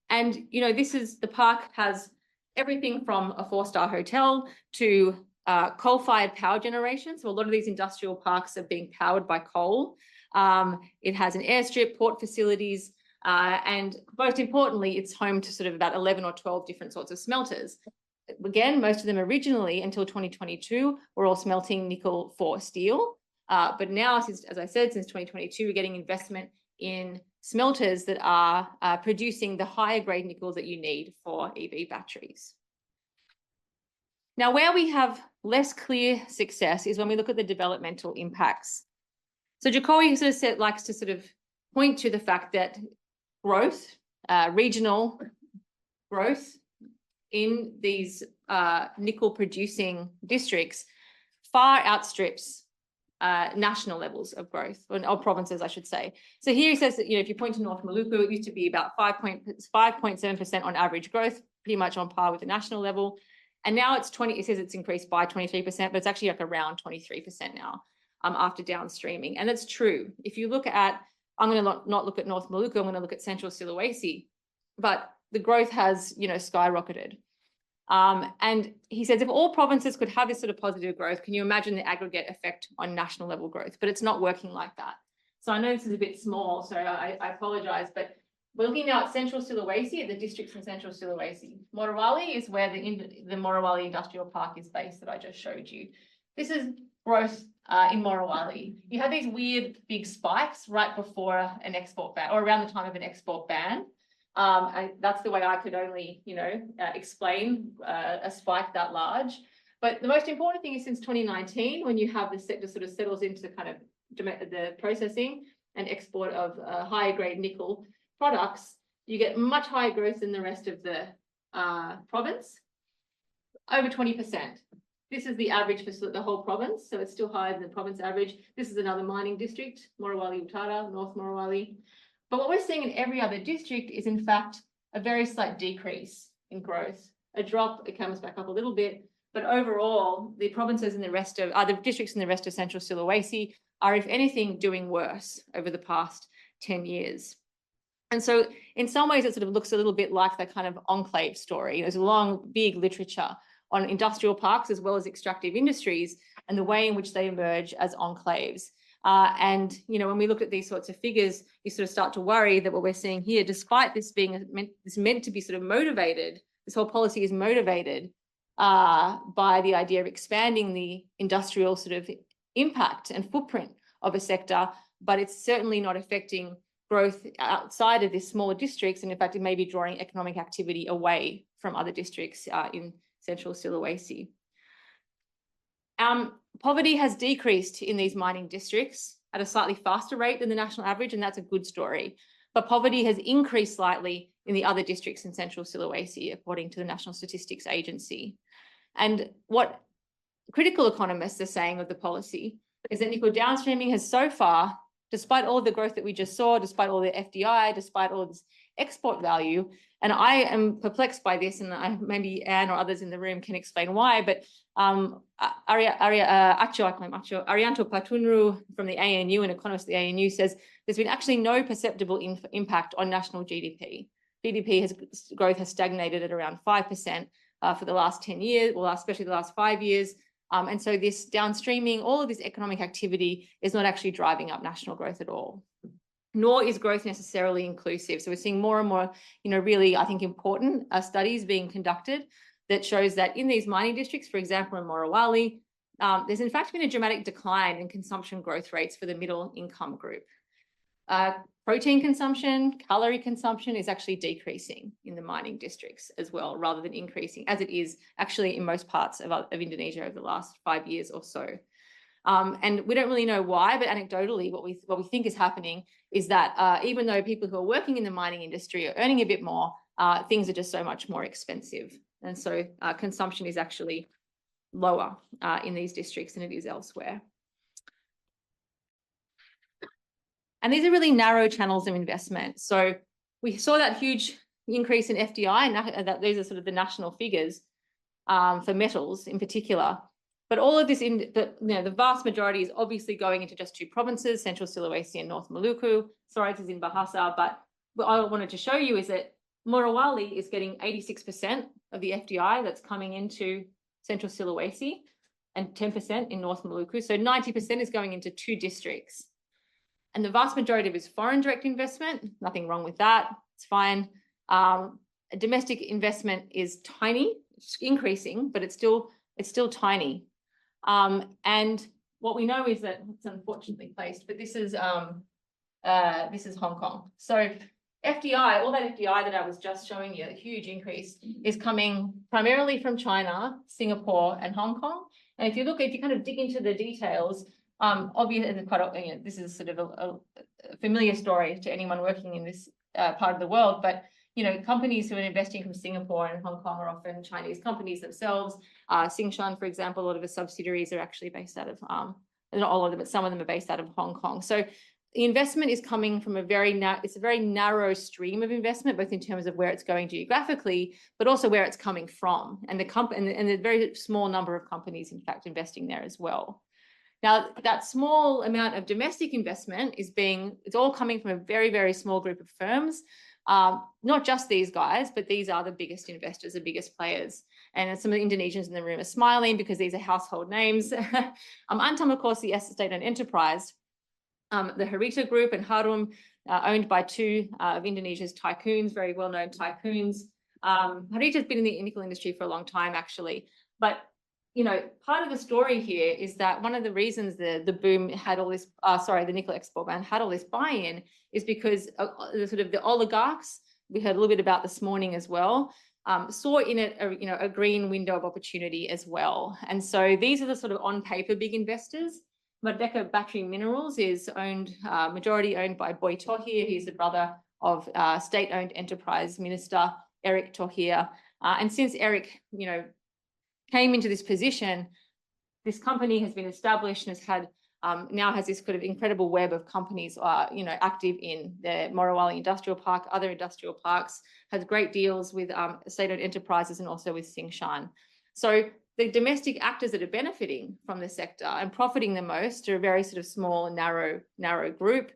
And the park has everything from a 4-star hotel to coal-fired power generation. So a lot of these industrial parks are being powered by coal. It has an airstrip, port facilities, and most importantly, it's home to sort of about 11 or 12 different sorts of smelters. Again, most of them originally, until 2022, were all smelting nickel for steel. But now, as I said, since 2022, we're getting investment in smelters that are producing the higher grade nickel that you need for EV batteries. Now, where we have less clear success is when we look at the developmental impacts. So Jokowi likes to sort of point to the fact that growth, regional growth in these nickel producing districts far outstrips national levels of growth, or provinces, I should say. So here he says that, if you point to North Maluku, it used to be about 5.7% on average growth, pretty much on par with the national level. And now it says it's increased by 23%, but it's actually like around 23% now after downstreaming. And that's true. If you look at, I'm going to not look at North Maluku, I'm going to look at Central Sulawesi, but the growth has, skyrocketed. And he says, if all provinces could have this sort of positive growth, can you imagine the aggregate effect on national level growth? But it's not working like that. So I know this is a bit small, so I apologize, but we're looking now at Central Sulawesi, at the districts in Central Sulawesi. Morowali is where the Morowali Industrial Park is based that I just showed you. This is growth in Morowali. You have these weird big spikes right before an export ban, or around the time of an export ban. That's the way I could only, explain a spike that large. But the most important thing is since 2019, when you have the sector sort of settles into kind of the processing and export of higher grade nickel products, you get much higher growth than the rest of the province, over 20%. This is the average for the whole province, so it's still higher than the province average. This is another mining district, Morowali Utara, North Morowali. But what we're seeing in every other district is, in fact, a very slight decrease in growth. A drop, it comes back up a little bit, but overall, the provinces and the rest of the districts in the rest of Central Sulawesi are, if anything, doing worse over the past 10 years. And so in some ways, it sort of looks a little bit like that kind of enclave story. There's a long, big literature on industrial parks as well as extractive industries and the way in which they emerge as enclaves. And, when we look at these sorts of figures, you sort of start to worry that what we're seeing here, despite this being meant to be sort of motivated, this whole policy is motivated by the idea of expanding the industrial sort of impact and footprint of a sector, but it's certainly not affecting growth outside of these smaller districts. And in fact, it may be drawing economic activity away from other districts in Central Sulawesi. Poverty has decreased in these mining districts at a slightly faster rate than the national average, and that's a good story. But poverty has increased slightly in the other districts in Central Sulawesi, according to the National Statistics Agency. And what critical economists are saying of the policy is that nickel downstreaming has so far, despite all the growth that we just saw, despite all the FDI, despite all this export value, and I am perplexed by this, and maybe Anne or others in the room can explain why, but Arianto Patunru from the ANU, an economist at the ANU, says there's been actually no perceptible impact on national GDP. Growth has stagnated at around 5% for the last 10 years, well, especially the last 5 years. And so this downstreaming, all of this economic activity is not actually driving up national growth at all, nor is growth necessarily inclusive. So we're seeing more and more, really, I think, important studies being conducted that shows that in these mining districts, for example, in Morowali, there's in fact been a dramatic decline in consumption growth rates for the middle income group. Protein consumption, calorie consumption is actually decreasing in the mining districts as well, rather than increasing, as it is actually in most parts of Indonesia over the last 5 years or so. And we don't really know why, but anecdotally, what we think is happening is that even though people who are working in the mining industry are earning a bit more, things are just so much more expensive. And so consumption is actually lower in these districts than it is elsewhere. And these are really narrow channels of investment. So we saw that huge increase in FDI, and that these are sort of the national figures for metals in particular. But all of this, the vast majority is obviously going into just two provinces, Central Sulawesi and North Maluku. Sorry, it is in Bahasa, but what I wanted to show you is that Morowali is getting 86% of the FDI that's coming into Central Sulawesi and 10% in North Maluku. So 90% is going into two districts. And the vast majority of it is foreign direct investment. Nothing wrong with that. It's fine. Domestic investment is tiny. It's increasing, but it's still tiny. And what we know is that it's unfortunately placed, but this is Hong Kong. So FDI, all that FDI that I was just showing you, a huge increase, is coming primarily from China, Singapore, and HongOng. And if you kind of dig into the details, obviously, this is sort of a familiar story to anyone working in this part of the world, but companies who are investing from Singapore and Hong Kong are often Chinese companies themselves. Tsingshan, for example, a lot of the subsidiaries are actually based out of, not all of them, but some of them are based out of Hong Kong. So the investment is coming from it's a very narrow stream of investment, both in terms of where it's going geographically, but also where it's coming from, and the very small number of companies, in fact, investing there as well. Now, that small amount of domestic investment it's all coming from a very, very small group of firms, Not just these guys, but these are the biggest investors, the biggest players. And some of the Indonesians in the room are smiling because these are household names. Antam, of course, the state-owned enterprise, the Harita Group and Harum, owned by two of Indonesia's tycoons, very well-known tycoons. Harita has been in the nickel industry for a long time, actually. But, you know, part of the story here is that one of the reasons the boom had all this, the nickel export ban had all this buy-in is because the oligarchs, we heard a little bit about this morning as well, saw in it a green window of opportunity as well. And so these are the sort of on paper big investors. Merdeka Battery Minerals is majority owned by Boy Tohir. He's the brother of state-owned enterprise minister Eric Thohir. And since Eric, came into this position, this company has been established and has had now has this kind of incredible web of companies, active in the Morowali Industrial Park, other industrial parks, has great deals with state-owned enterprises and also with Tsingshan. So the domestic actors that are benefiting from the sector and profiting the most are a very sort of small and narrow group.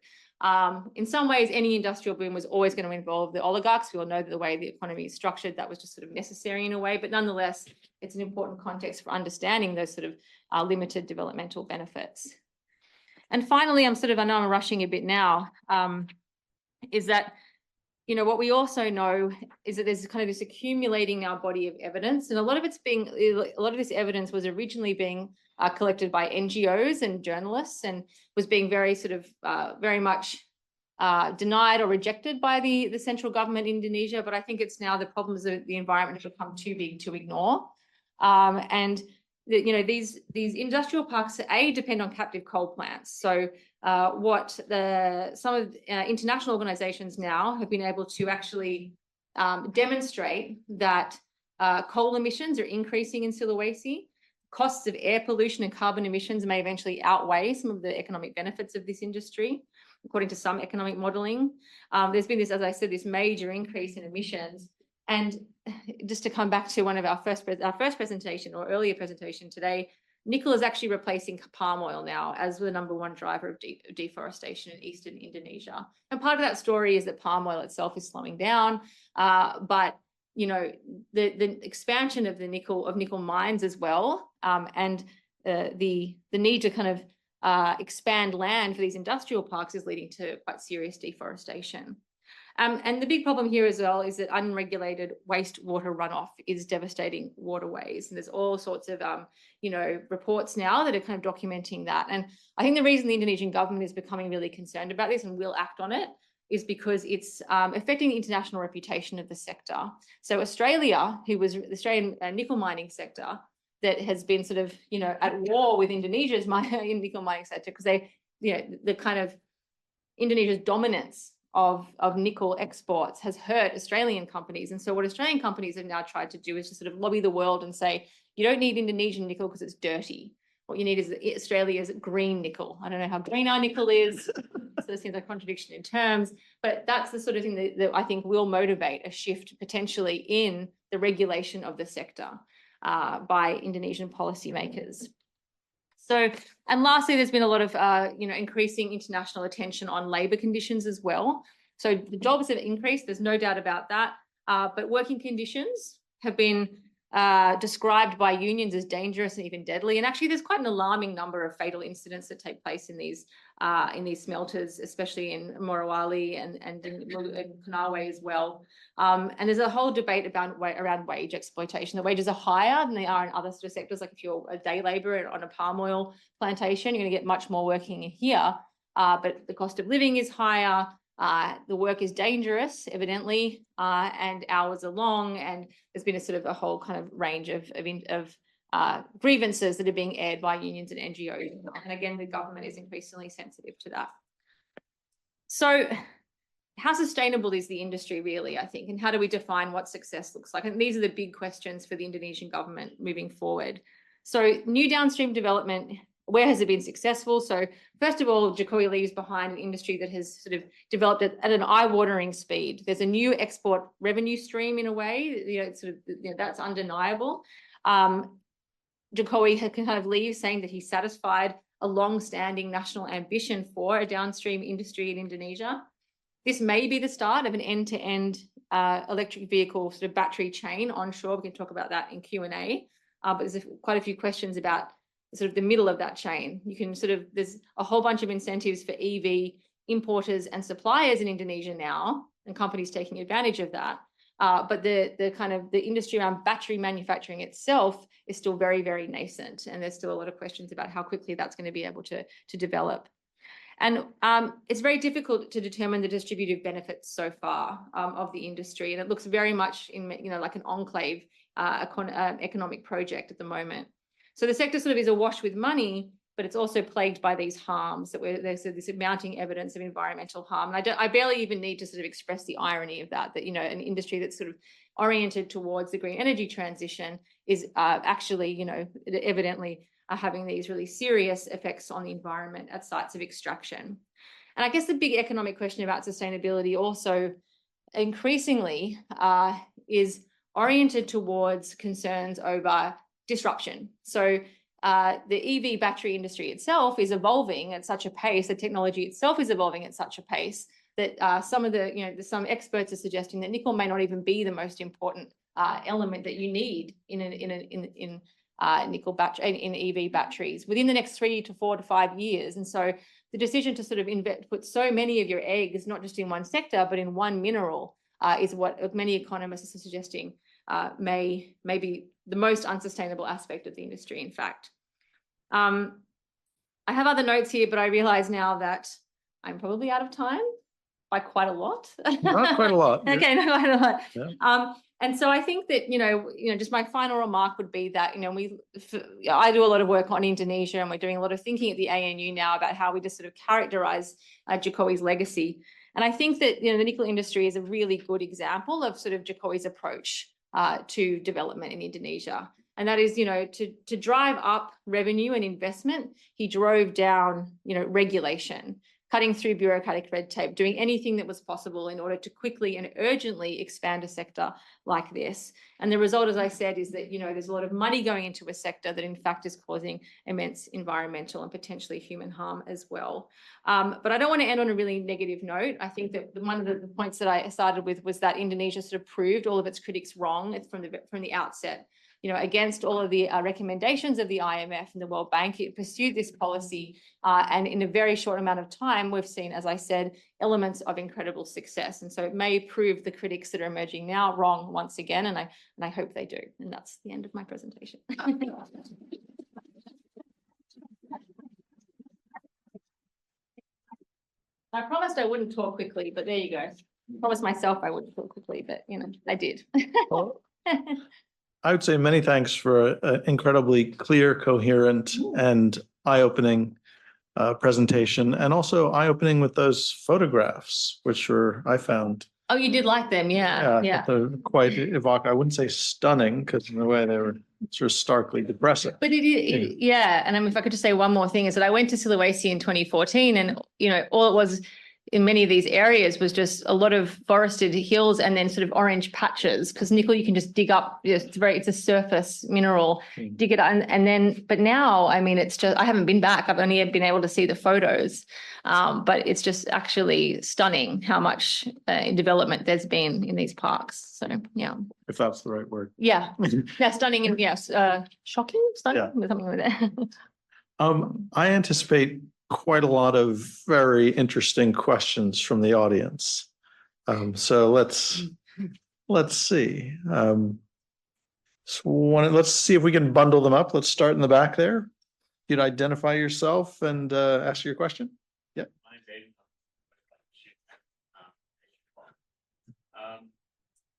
In some ways, any industrial boom was always going to involve the oligarchs. We all know that the way the economy is structured, that was just sort of necessary in a way, but nonetheless, it's an important context for understanding those sort of limited developmental benefits. And finally, I know I'm rushing a bit now, is that, what we also know is that there's kind of this accumulating now body of evidence, and a lot of this evidence was originally being collected by NGOs and journalists, and was being very very much denied or rejected by the central government in Indonesia. But I think it's now the problems of the environment have become too big to ignore, and these industrial parks depend on captive coal plants. So some of international organizations now have been able to actually demonstrate that coal emissions are increasing in Sulawesi. Costs of air pollution and carbon emissions may eventually outweigh some of the economic benefits of this industry, according to some economic modeling. There's been this, as I said, this major increase in emissions. And just to come back to one of our first presentation or earlier presentation today, nickel is actually replacing palm oil now as the #1 driver of deforestation in eastern Indonesia. And part of that story is that palm oil itself is slowing down, but the expansion of nickel mines as well, and the need to kind of expand land for these industrial parks is leading to quite serious deforestation. And the big problem here as well is that unregulated wastewater runoff is devastating waterways. And there's all sorts of, reports now that are kind of documenting that. And I think the reason the Indonesian government is becoming really concerned about this and will act on it is because it's affecting the international reputation of the sector. So Australia, who was the Australian nickel mining sector, that has been sort of, at war with Indonesia's nickel mining sector, because the kind of Indonesia's dominance of nickel exports has hurt Australian companies. And so what Australian companies have now tried to do is to sort of lobby the world and say, you don't need Indonesian nickel because it's dirty. What you need is Australia's green nickel. I don't know how green our nickel is. So there seems like a contradiction in terms, but that's the sort of thing that I think will motivate a shift potentially in the regulation of the sector by Indonesian policymakers. So, and lastly, there's been a lot of, increasing international attention on labour conditions as well. So the jobs have increased, there's no doubt about that, but working conditions have been described by unions as dangerous and even deadly. And actually, there's quite an alarming number of fatal incidents that take place in these smelters, especially in Morowali and Konawe as well. And there's a whole debate around wage exploitation. The wages are higher than they are in other sort of sectors. Like if you're a day labourer on a palm oil plantation, you're going to get much more working here, but the cost of living is higher. The work is dangerous, evidently, and hours are long, and there's been a whole kind of range of grievances that are being aired by unions and NGOs. And again, the government is increasingly sensitive to that. So how sustainable is the industry really, I think, and how do we define what success looks like? And these are the big questions for the Indonesian government moving forward. So new downstream development, where has it been successful? So first of all, Jokowi leaves behind an industry that has sort of developed at an eye-watering speed. There's a new export revenue stream in a way, that's undeniable. Jokowi can kind of leave saying that he satisfied a long-standing national ambition for a downstream industry in Indonesia. This may be the start of an end-to-end electric vehicle sort of battery chain onshore. We can talk about that in Q&A, but there's quite a few questions about sort of the middle of that chain. You can there's a whole bunch of incentives for EV importers and suppliers in Indonesia now, and companies taking advantage of that. But the kind of the industry around battery manufacturing itself is still very, very nascent. And there's still a lot of questions about how quickly that's going to be able to develop. And it's very difficult to determine the distributive benefits so far of the industry. And it looks very much in, like an enclave economic project at the moment. So the sector sort of is awash with money, but it's also plagued by these harms that there's this mounting evidence of environmental harm. And I barely even need to sort of express the irony of that, an industry that's sort of oriented towards the green energy transition is actually, evidently are having these really serious effects on the environment at sites of extraction. And I guess the big economic question about sustainability also increasingly is oriented towards concerns over disruption. So the EV battery industry itself is evolving at such a pace, the technology itself is evolving at such a pace that some experts are suggesting that nickel may not even be the most important element that you need in nickel battery in EV batteries within the next 3 to 4 to 5 years. And so the decision to sort of put so many of your eggs, not just in one sector, but in one mineral is what many economists are suggesting may be the most unsustainable aspect of the industry, in fact. I have other notes here, but I realize now that I'm probably out of time by quite a lot. Not quite a lot. Okay, not quite a lot. Yeah. And so I think that, just my final remark would be that, I do a lot of work on Indonesia, and we're doing a lot of thinking at the ANU now about how we just sort of characterize Jokowi's legacy. And I think that, the nickel industry is a really good example of sort of Jokowi's approach to development in Indonesia. And that is, to drive up revenue and investment, he drove down, regulation, cutting through bureaucratic red tape, doing anything that was possible in order to quickly and urgently expand a sector like this. And the result, as I said, is that, there's a lot of money going into a sector that in fact is causing immense environmental and potentially human harm as well. But I don't want to end on a really negative note. I think that one of the points that I started with was that Indonesia sort of proved all of its critics wrong from the outset. Against all of the recommendations of the IMF and the World Bank, it pursued this policy. And in a very short amount of time, we've seen, as I said, elements of incredible success. And so it may prove the critics that are emerging now wrong once again. And I hope they do. And that's the end of my presentation. I promised I wouldn't talk quickly, but there you go. I promised myself I wouldn't talk quickly, but, I did. I would say many thanks for an incredibly clear, coherent, and eye-opening presentation, and also eye-opening with those photographs, which I found. Oh, you did like them, yeah. They're quite evocative. I wouldn't say stunning, because in a way they were sort of starkly depressing. But yeah. And if I could just say one more thing, is that I went to Sulawesi in 2014, and all it was in many of these areas was just a lot of forested hills and then sort of orange patches, because nickel you can just dig up. It's a surface mineral, dig it up, and then. But now, I mean, it's just I haven't been back. I've only been able to see the photos, but it's just actually stunning how much development there's been in these parks. So yeah, if that's the right word. Yeah, stunning and yes, shocking, stunning, something like that. I anticipate quite a lot of very interesting questions from the audience. So let's see. Let's see if we can bundle them up. Let's start in the back there. You'd identify yourself and ask your question. Yeah.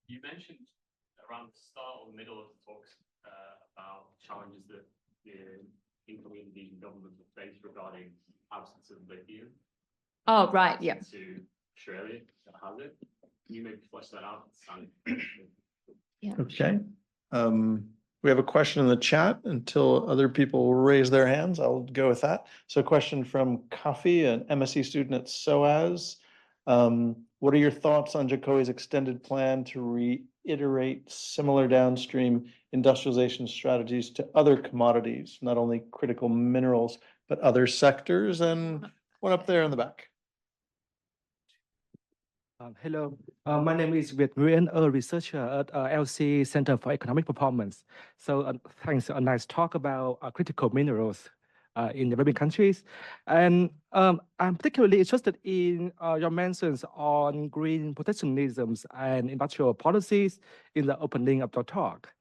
You mentioned around the start or the middle of the talks about challenges that the incoming Indonesian government will face regarding absence of lithium. Oh, right, yeah. To Australia that has it. Can you maybe flesh that out? Yeah. Okay. We have a question in the chat. Until other people raise their hands, I'll go with that. So a question from Kafi, an MSc student at SOAS. What are your thoughts on Jokowi's extended plan to reiterate similar downstream industrialization strategies to other commodities, not only critical minerals, but other sectors? And one up there in the back. Hello, my name is Việt Nguyen, a researcher at LC Center for Economic Performance. So thanks, a nice talk about critical minerals in developing countries. And I'm particularly interested in your mentions on green protectionism and industrial policies in the opening of your talk.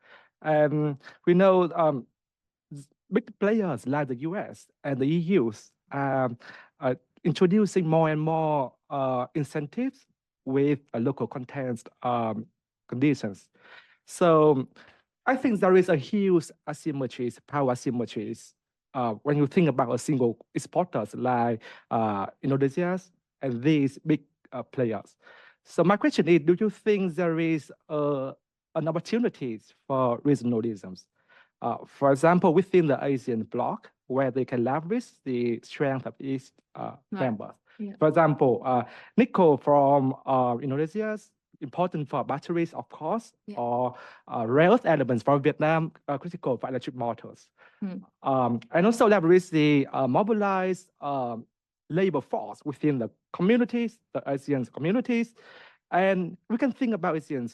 We know big players like the US and the EU are introducing more and more incentives with local content conditions. So I think there is a huge asymmetries, power asymmetries, when you think about a single exporters like Indonesia and these big players. So my question is, do you think there is an opportunity for regionalisms? For example, within the ASEAN bloc, where they can leverage the strength of each members. Yeah. For example, nickel from Indonesia is important for batteries, of course, Yeah. or rare earth elements from Vietnam are critical for electric motors. And also leverage the mobilized labor force within the communities, the ASEAN communities. And we can think about ASEAN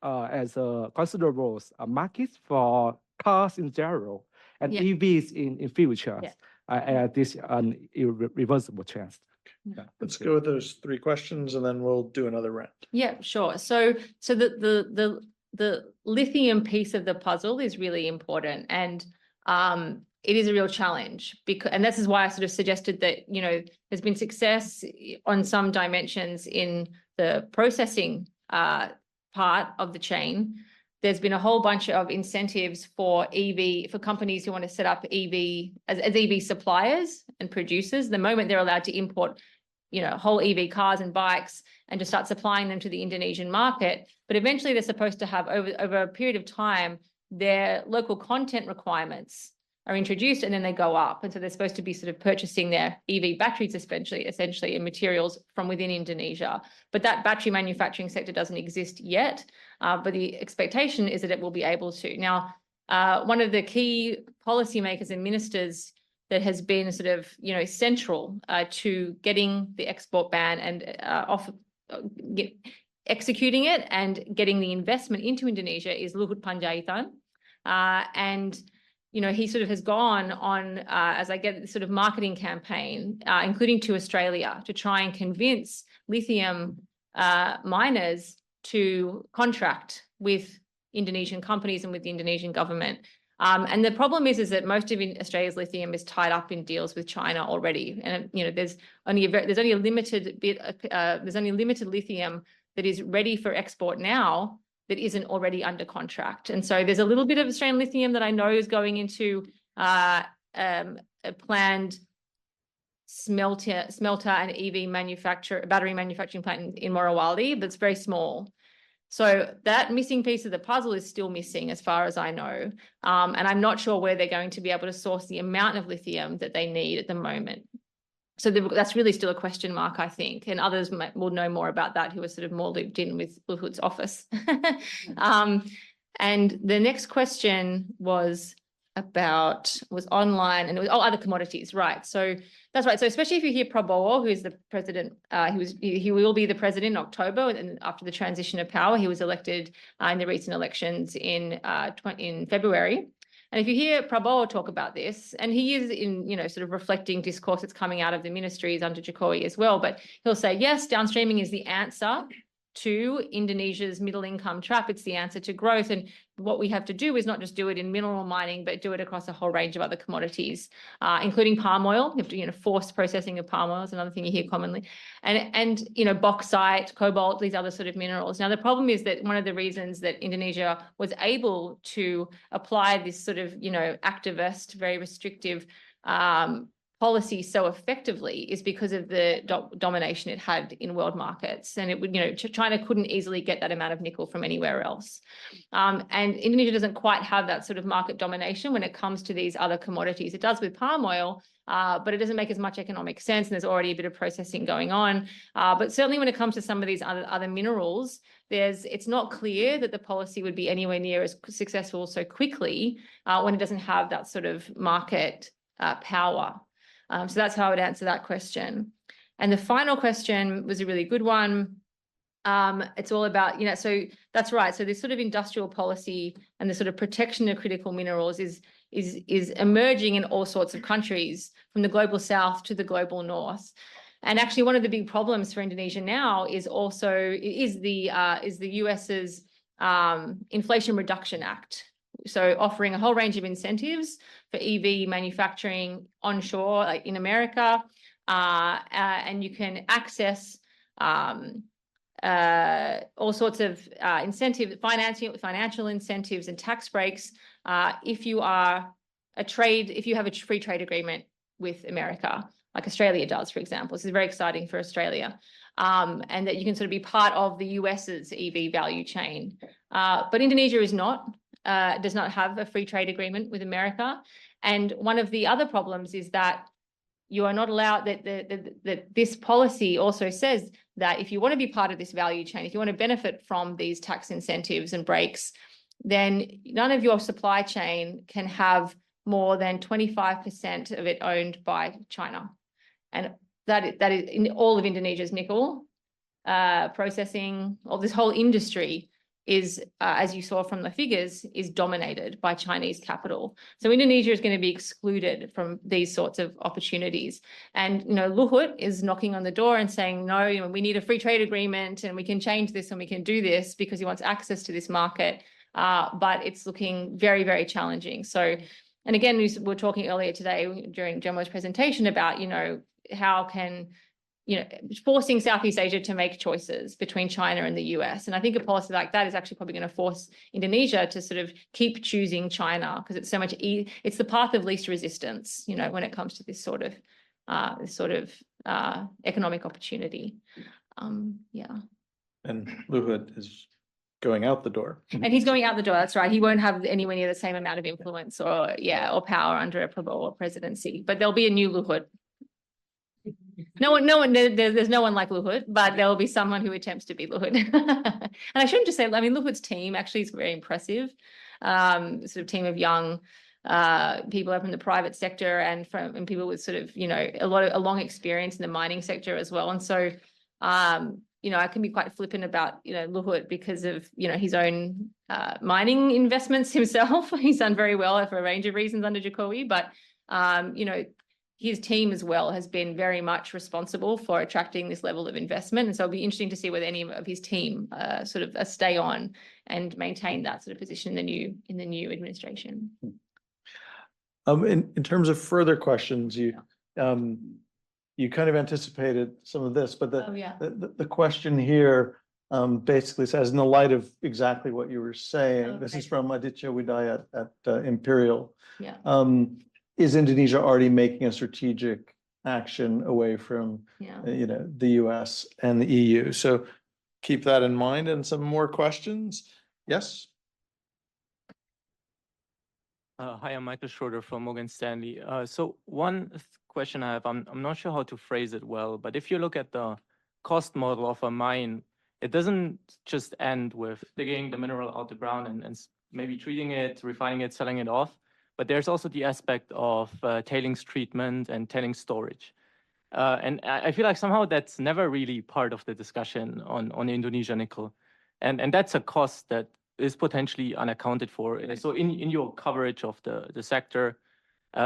as a considerable market for cars in general and Yeah. EVs in future. Yeah. This irreversible chance. Yeah. Let's go with those three questions and then we'll do another round. Yeah, sure. So the lithium piece of the puzzle is really important, and it is a real challenge because, and this is why I sort of suggested that, you know, there's been success on some dimensions in the processing part of the chain. There's been a whole bunch of incentives for companies who want to set up EV as EV suppliers and producers. The moment they're allowed to import, you know, whole EV cars and bikes and to start supplying them to the Indonesian market. But eventually they're supposed to have over a period of time, their local content requirements are introduced and then they go up. And so they're supposed to be sort of purchasing their EV batteries, essentially and materials from within Indonesia. But that battery manufacturing sector doesn't exist yet. But the expectation is that it will be able to. Now, one of the key policymakers and ministers that has been sort of, you know, central to getting the export ban and executing it and getting the investment into Indonesia is Luhut Panjaitan. And you know, he sort of has gone on, as I get sort of marketing campaign, including to Australia, to try and convince lithium miners to contract with Indonesian companies and with the Indonesian government. And the problem is that most of Australia's lithium is tied up in deals with China already. And, you know, there's only a limited lithium that is ready for export now that isn't already under contract. And so there's a little bit of Australian lithium that I know is going into a planned smelter and EV battery manufacturing plant in Morowali, but it's very small. So that missing piece of the puzzle is still missing as far as I know. And I'm not sure where they're going to be able to source the amount of lithium that they need at the moment. So that's really still a question mark, I think, and others will know more about that who are sort of more looped in with Luhut's office. And the next question was online, and it was other commodities, right? So that's right. So especially if you hear Prabowo, who is the president, he will be the president in October, and after the transition of power, he was elected in the recent elections in February. And if you hear Prabowo talk about this, and he is in, you know, sort of reflecting discourse that's coming out of the ministries under Jokowi as well, but he'll say, yes, downstreaming is the answer to Indonesia's middle income trap. It's the answer to growth. And what we have to do is not just do it in mineral mining, but do it across a whole range of other commodities, including palm oil. You have to, you know, force processing of palm oil is another thing you hear commonly. And you know, bauxite, cobalt, these other sort of minerals. Now, the problem is that one of the reasons that Indonesia was able to apply this sort of, you know, activist, very restrictive policy so effectively is because of the domination it had in world markets. And it would, you know, China couldn't easily get that amount of nickel from anywhere else. And Indonesia doesn't quite have that sort of market domination when it comes to these other commodities. It does with palm oil, but it doesn't make as much economic sense. And there's already a bit of processing going on. But certainly when it comes to some of these other minerals, it's not clear that the policy would be anywhere near as successful so quickly when it doesn't have that sort of market power. So that's how I would answer that question. And the final question was a really good one. It's all about, so that's right. So this sort of industrial policy and the sort of protection of critical minerals is emerging in all sorts of countries, from the global south to the global north. And actually, one of the big problems for Indonesia now is the US's Inflation Reduction Act. So offering a whole range of incentives for EV manufacturing onshore, like in America, and you can access all sorts of incentives, financial incentives and tax breaks if you have a free trade agreement with America, like Australia does, for example. This is very exciting for Australia. And that you can sort of be part of the US's EV value chain. But Indonesia does not have a free trade agreement with America. And one of the other problems is that you are not allowed, that this policy also says that if you want to be part of this value chain, if you want to benefit from these tax incentives and breaks, then none of your supply chain can have more than 25% of it owned by China. And that is in all of Indonesia's nickel processing, or this whole industry is, as you saw from the figures, is dominated by Chinese capital. So Indonesia is going to be excluded from these sorts of opportunities. And, Luhut is knocking on the door and saying, no, we need a free trade agreement and we can change this and we can do this, because he wants access to this market. But it's looking very, very challenging. So, and again, we were talking earlier today during Jomo's presentation about, how can, forcing Southeast Asia to make choices between China and the US. And I think a policy like that is actually probably going to force Indonesia to sort of keep choosing China, because it's so much, it's the path of least resistance, when it comes to this sort of economic opportunity. Yeah. And Luhut is going out the door. And he's going out the door. That's right. He won't have anywhere near the same amount of influence or power under a Prabowo presidency, but there'll be a new Luhut. There's no one like Luhut, but there will be someone who attempts to be Luhut. And I shouldn't just say, Luhut's team actually is very impressive. Sort of team of young people up in the private sector and people with sort of, a long experience in the mining sector as well. And so, I can be quite flippant about, Luhut because of, his own mining investments himself. He's done very well for a range of reasons under Jokowi, but, his team as well has been very much responsible for attracting this level of investment. And so it'll be interesting to see whether any of his team sort of stay on and maintain that sort of position in the new administration. In terms of further questions, you kind of anticipated some of this, but the question here basically says, in the light of exactly what you were saying, this is from Aditya Widaya at Imperial. Yeah. Is Indonesia already making a strategic action away from, the US and the EU? So keep that in mind. And some more questions? Yes. Hi, I'm Michael Schroeder from Morgan Stanley. So one question I have, I'm not sure how to phrase it well, but if you look at the cost model of a mine, it doesn't just end with digging the mineral out the ground and maybe treating it, refining it, selling it off. But there's also the aspect of tailings treatment and tailings storage. And I feel like somehow that's never really part of the discussion on Indonesia nickel. And that's a cost that is potentially unaccounted for. So in your coverage of the sector,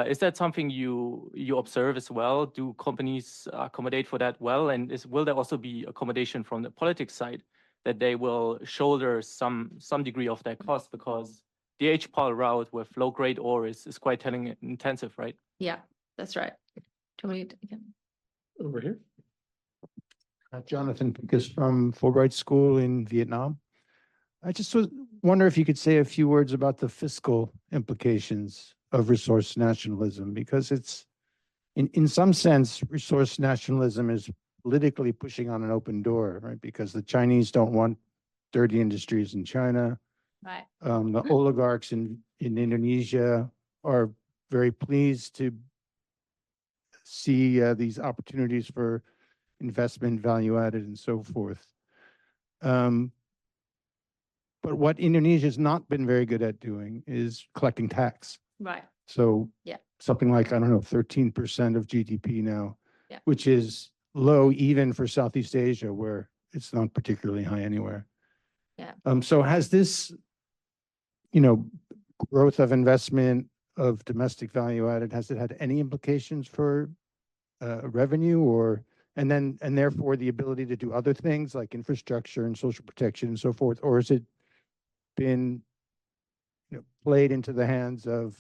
is that something you observe as well? Do companies accommodate for that well? And will there also be accommodation from the politics side that they will shoulder some degree of that cost, because the HPAL route with low-grade ore is quite tailing intensive, right? Yeah, that's right. Over here. Jonathan Pincus from Fulbright School in Vietnam. I just wonder if you could say a few words about the fiscal implications of resource nationalism, because it's, in some sense, resource nationalism is politically pushing on an open door, right? Because the Chinese don't want dirty industries in China. Right. The oligarchs in Indonesia are very pleased to see these opportunities for investment, value added, and so forth. But what Indonesia has not been very good at doing is collecting tax. Right. So something like, 13% of GDP now, which is low even for Southeast Asia, where it's not particularly high anywhere. Yeah. So has this, growth of investment of domestic value added, has it had any implications for revenue and therefore the ability to do other things like infrastructure and social protection and so forth? Or has it been, played into the hands of,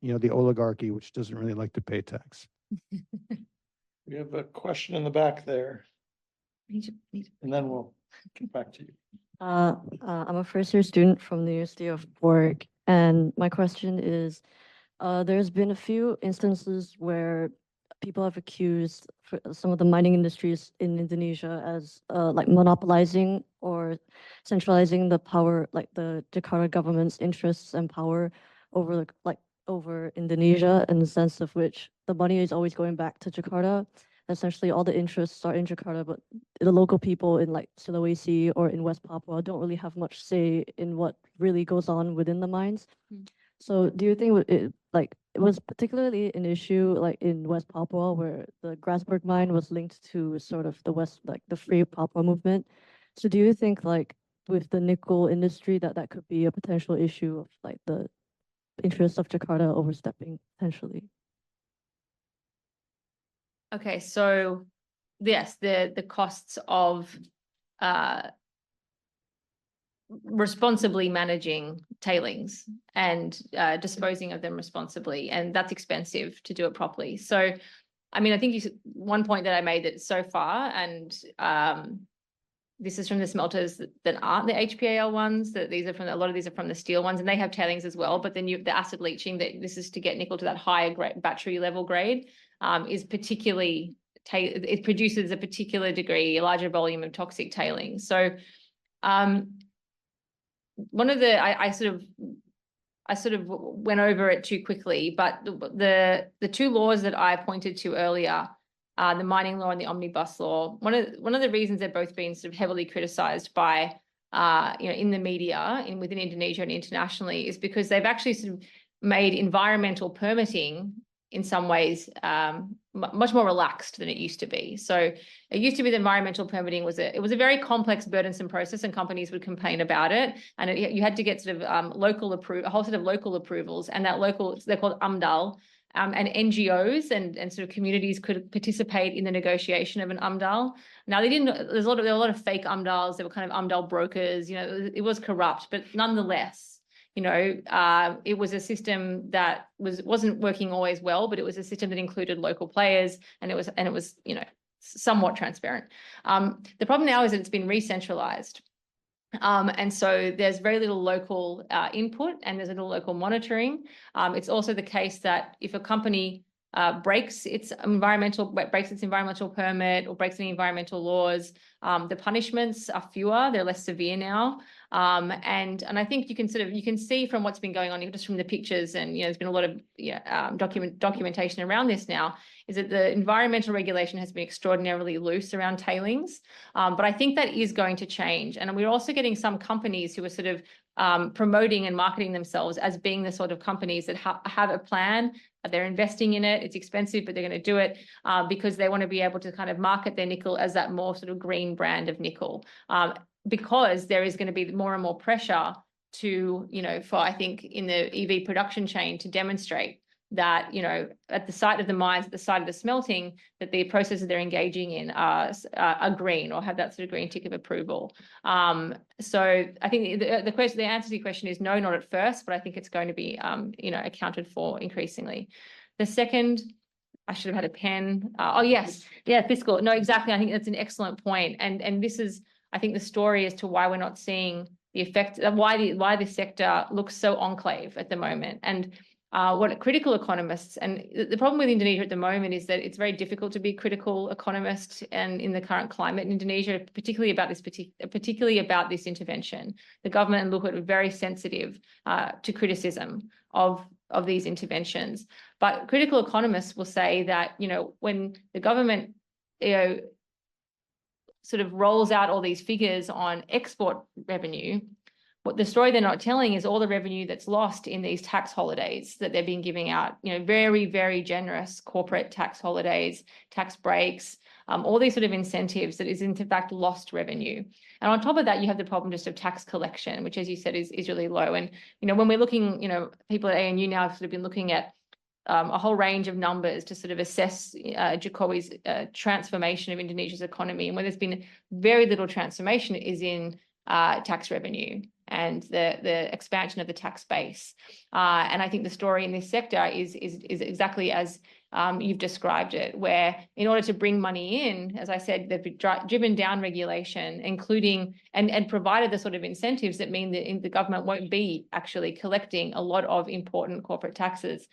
the oligarchy, which doesn't really like to pay tax? We have a question in the back there, and then we'll get back to you. I'm a first-year student from the University of Warwick, and my question is, there's been a few instances where people have accused some of the mining industries in Indonesia as like monopolizing or centralizing the power, like the Jakarta government's interests and power over over Indonesia, in the sense of which the money is always going back to Jakarta. Essentially, all the interests are in Jakarta, but the local people in like Sulawesi or in West Papua don't really have much say in what really goes on within the mines. So do you think it was particularly an issue like in West Papua, where the Grasberg mine was linked to sort of the the Free Papua movement? So do you think like with the nickel industry that could be a potential issue of like the interests of Jakarta overstepping potentially? Okay, so yes, the costs of responsibly managing tailings and disposing of them responsibly, and that's expensive to do it properly. So, I mean, I think one point that I made that so far, and this is from the smelters that aren't the HPAL ones, that these are from, a lot of these are from the steel ones, and they have tailings as well, but then the acid leaching, that this is to get nickel to that higher grade, battery level grade, is particularly, it produces a particular degree, a larger volume of toxic tailings. So one of the, I sort of went over it too quickly, but the two laws that I pointed to earlier, the mining law and the omnibus law, one of the reasons they're both been sort of heavily criticized by in the media within Indonesia and internationally, is because they've actually sort of made environmental permitting in some ways much more relaxed than it used to be. So it used to be that environmental permitting was a very complex, burdensome process, and companies would complain about it. And you had to get sort of a whole set of local approvals, and that local, they're called AMDAL, and NGOs and sort of communities could participate in the negotiation of an AMDAL. Now there were a lot of fake AMDALs. There were kind of AMDAL brokers. It was corrupt, but nonetheless, it was a system that wasn't working always well, but it was a system that included local players, and it was somewhat transparent. The problem now is that it's been re-centralized. And so there's very little local input, and there's little local monitoring. It's also the case that if a company breaks its environmental permit or breaks any environmental laws, the punishments are fewer, they're less severe now. And I think you can see from what's been going on, just from the pictures, and there's been a lot of documentation around this now, is that the environmental regulation has been extraordinarily loose around tailings. But I think that is going to change. And we're also getting some companies who are sort of promoting and marketing themselves as being the sort of companies that have a plan. They're investing in it. It's expensive, but they're going to do it because they want to be able to kind of market their nickel as that more sort of green brand of nickel. Because there is going to be more and more pressure to, for, I think, in the EV production chain, to demonstrate that, at the site of the mines, at the site of the smelting, that the processes they're engaging in are green, or have that sort of green tick of approval. So I think the answer to your question is no, not at first, but I think it's going to be, accounted for increasingly. The second, I should have had a pen. Oh, yes. Yeah, fiscal. No, exactly. I think that's an excellent point. And this is, I think, the story as to why we're not seeing the effect, why the sector looks so enclave at the moment. And what critical economists, and the problem with Indonesia at the moment is that it's very difficult to be a critical economist, and in the current climate in Indonesia, particularly about this intervention. The government and Luhut are very sensitive to criticism of these interventions. But critical economists will say that, when the government, sort of rolls out all these figures on export revenue, what the story they're not telling is all the revenue that's lost in these tax holidays that they've been giving out, very, very generous corporate tax holidays, tax breaks, all these sort of incentives that is in fact lost revenue. And on top of that, you have the problem just of tax collection, which, as you said, is really low. And, when we're looking, people at ANU now have sort of been looking at a whole range of numbers to sort of assess Jokowi's transformation of Indonesia's economy. And where there's been very little transformation is in tax revenue and the expansion of the tax base. And I think the story in this sector is exactly as you've described it, where in order to bring money in, as I said, they've driven down regulation, including and provided the sort of incentives that mean that the government won't be actually collecting a lot of important corporate taxes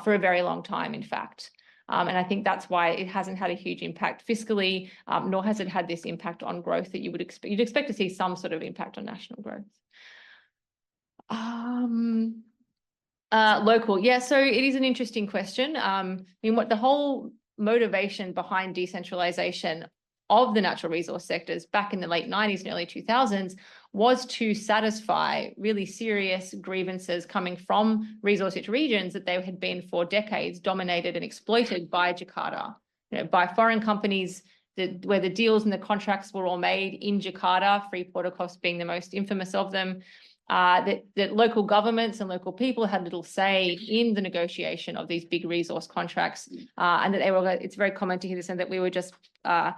for a very long time, in fact. And I think that's why it hasn't had a huge impact fiscally, nor has it had this impact on growth that you would expect. You'd expect to see some sort of impact on national growth. Local, yeah, so it is an interesting question. What the whole motivation behind decentralization of the natural resource sectors back in the late 90s and early 2000s was to satisfy really serious grievances coming from resource-rich regions that they had been for decades dominated and exploited by Jakarta, by foreign companies where the deals and the contracts were all made in Jakarta, Freeport, of course, being the most infamous of them. That local governments and local people had little say in the negotiation of these big resource contracts, and that it's very common to hear this, and that we were just, that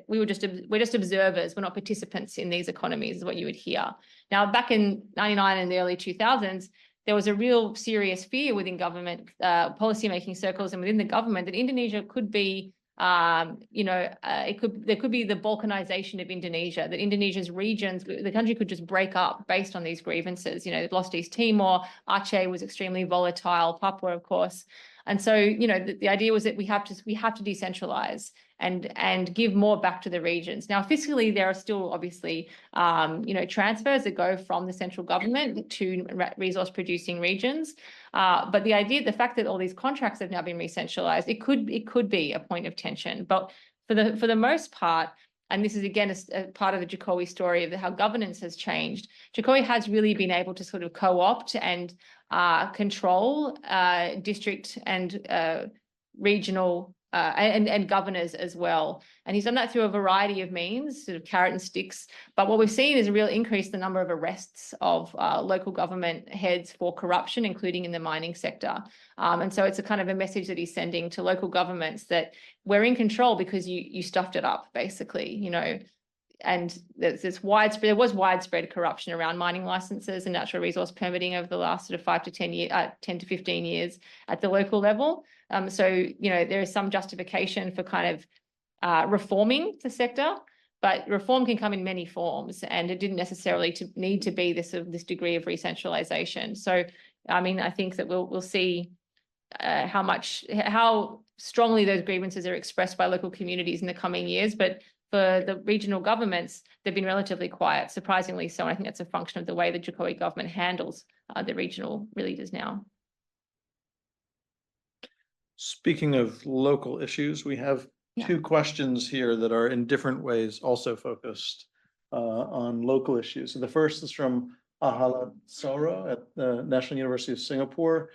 we're just observers, we're not participants in these economies, is what you would hear. Now, back in '99 and the early 2000s, there was a real serious fear within government, policymaking circles and within the government that Indonesia could be there could be the balkanization of Indonesia, that Indonesia's regions, the country could just break up based on these grievances. They've lost East Timor, Aceh was extremely volatile, Papua, of course. And so, the idea was that we have to decentralize and give more back to the regions. Now, fiscally, there are still obviously, transfers that go from the central government to resource producing regions. But the fact that all these contracts have now been re-centralized, it could be a point of tension. But for the most part, and this is again a part of the Jokowi story of how governance has changed, Jokowi has really been able to sort of co-opt and control district and regional and governors as well. And he's done that through a variety of means, sort of carrot and sticks. But what we've seen is a real increase in the number of arrests of local government heads for corruption, including in the mining sector. And so it's a kind of a message that he's sending to local governments that we're in control because you stuffed it up, basically, and there was widespread corruption around mining licenses and natural resource permitting over the last sort of 5 to 10 years, 10 to 15 years at the local level. So, there is some justification for kind of reforming the sector, but reform can come in many forms, and it didn't necessarily need to be this degree of re-centralization. So, I think that we'll see how strongly those grievances are expressed by local communities in the coming years. But for the regional governments, they've been relatively quiet, surprisingly so. And I think that's a function of the way the Jokowi government handles the regional leaders now. Speaking of local issues, we have two questions here that are in different ways also focused on local issues. So the first is from Ahala Soro at the National University of Singapore,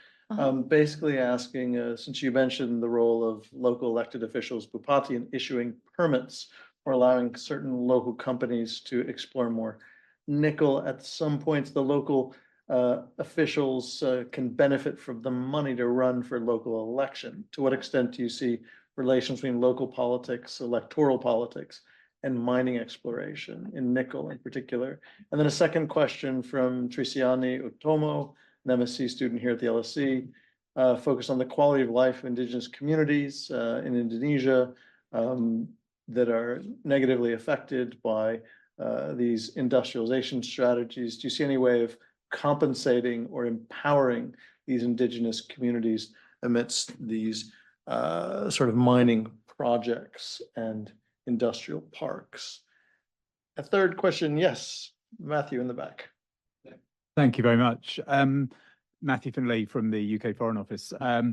basically asking, since you mentioned the role of local elected officials, Bupati, in issuing permits or allowing certain local companies to explore more nickel, at some points the local officials can benefit from the money to run for local election. To what extent do you see relations between local politics, electoral politics, and mining exploration in nickel in particular? And then a second question from Trisiani Utomo, an MSc student here at the LSE, focused on the quality of life of indigenous communities in Indonesia that are negatively affected by these industrialization strategies. Do you see any way of compensating or empowering these indigenous communities amidst these sort of mining projects and industrial parks? A third question, yes, Matthew in the back. Thank you very much. Matthew Finlay from the UK Foreign Office. I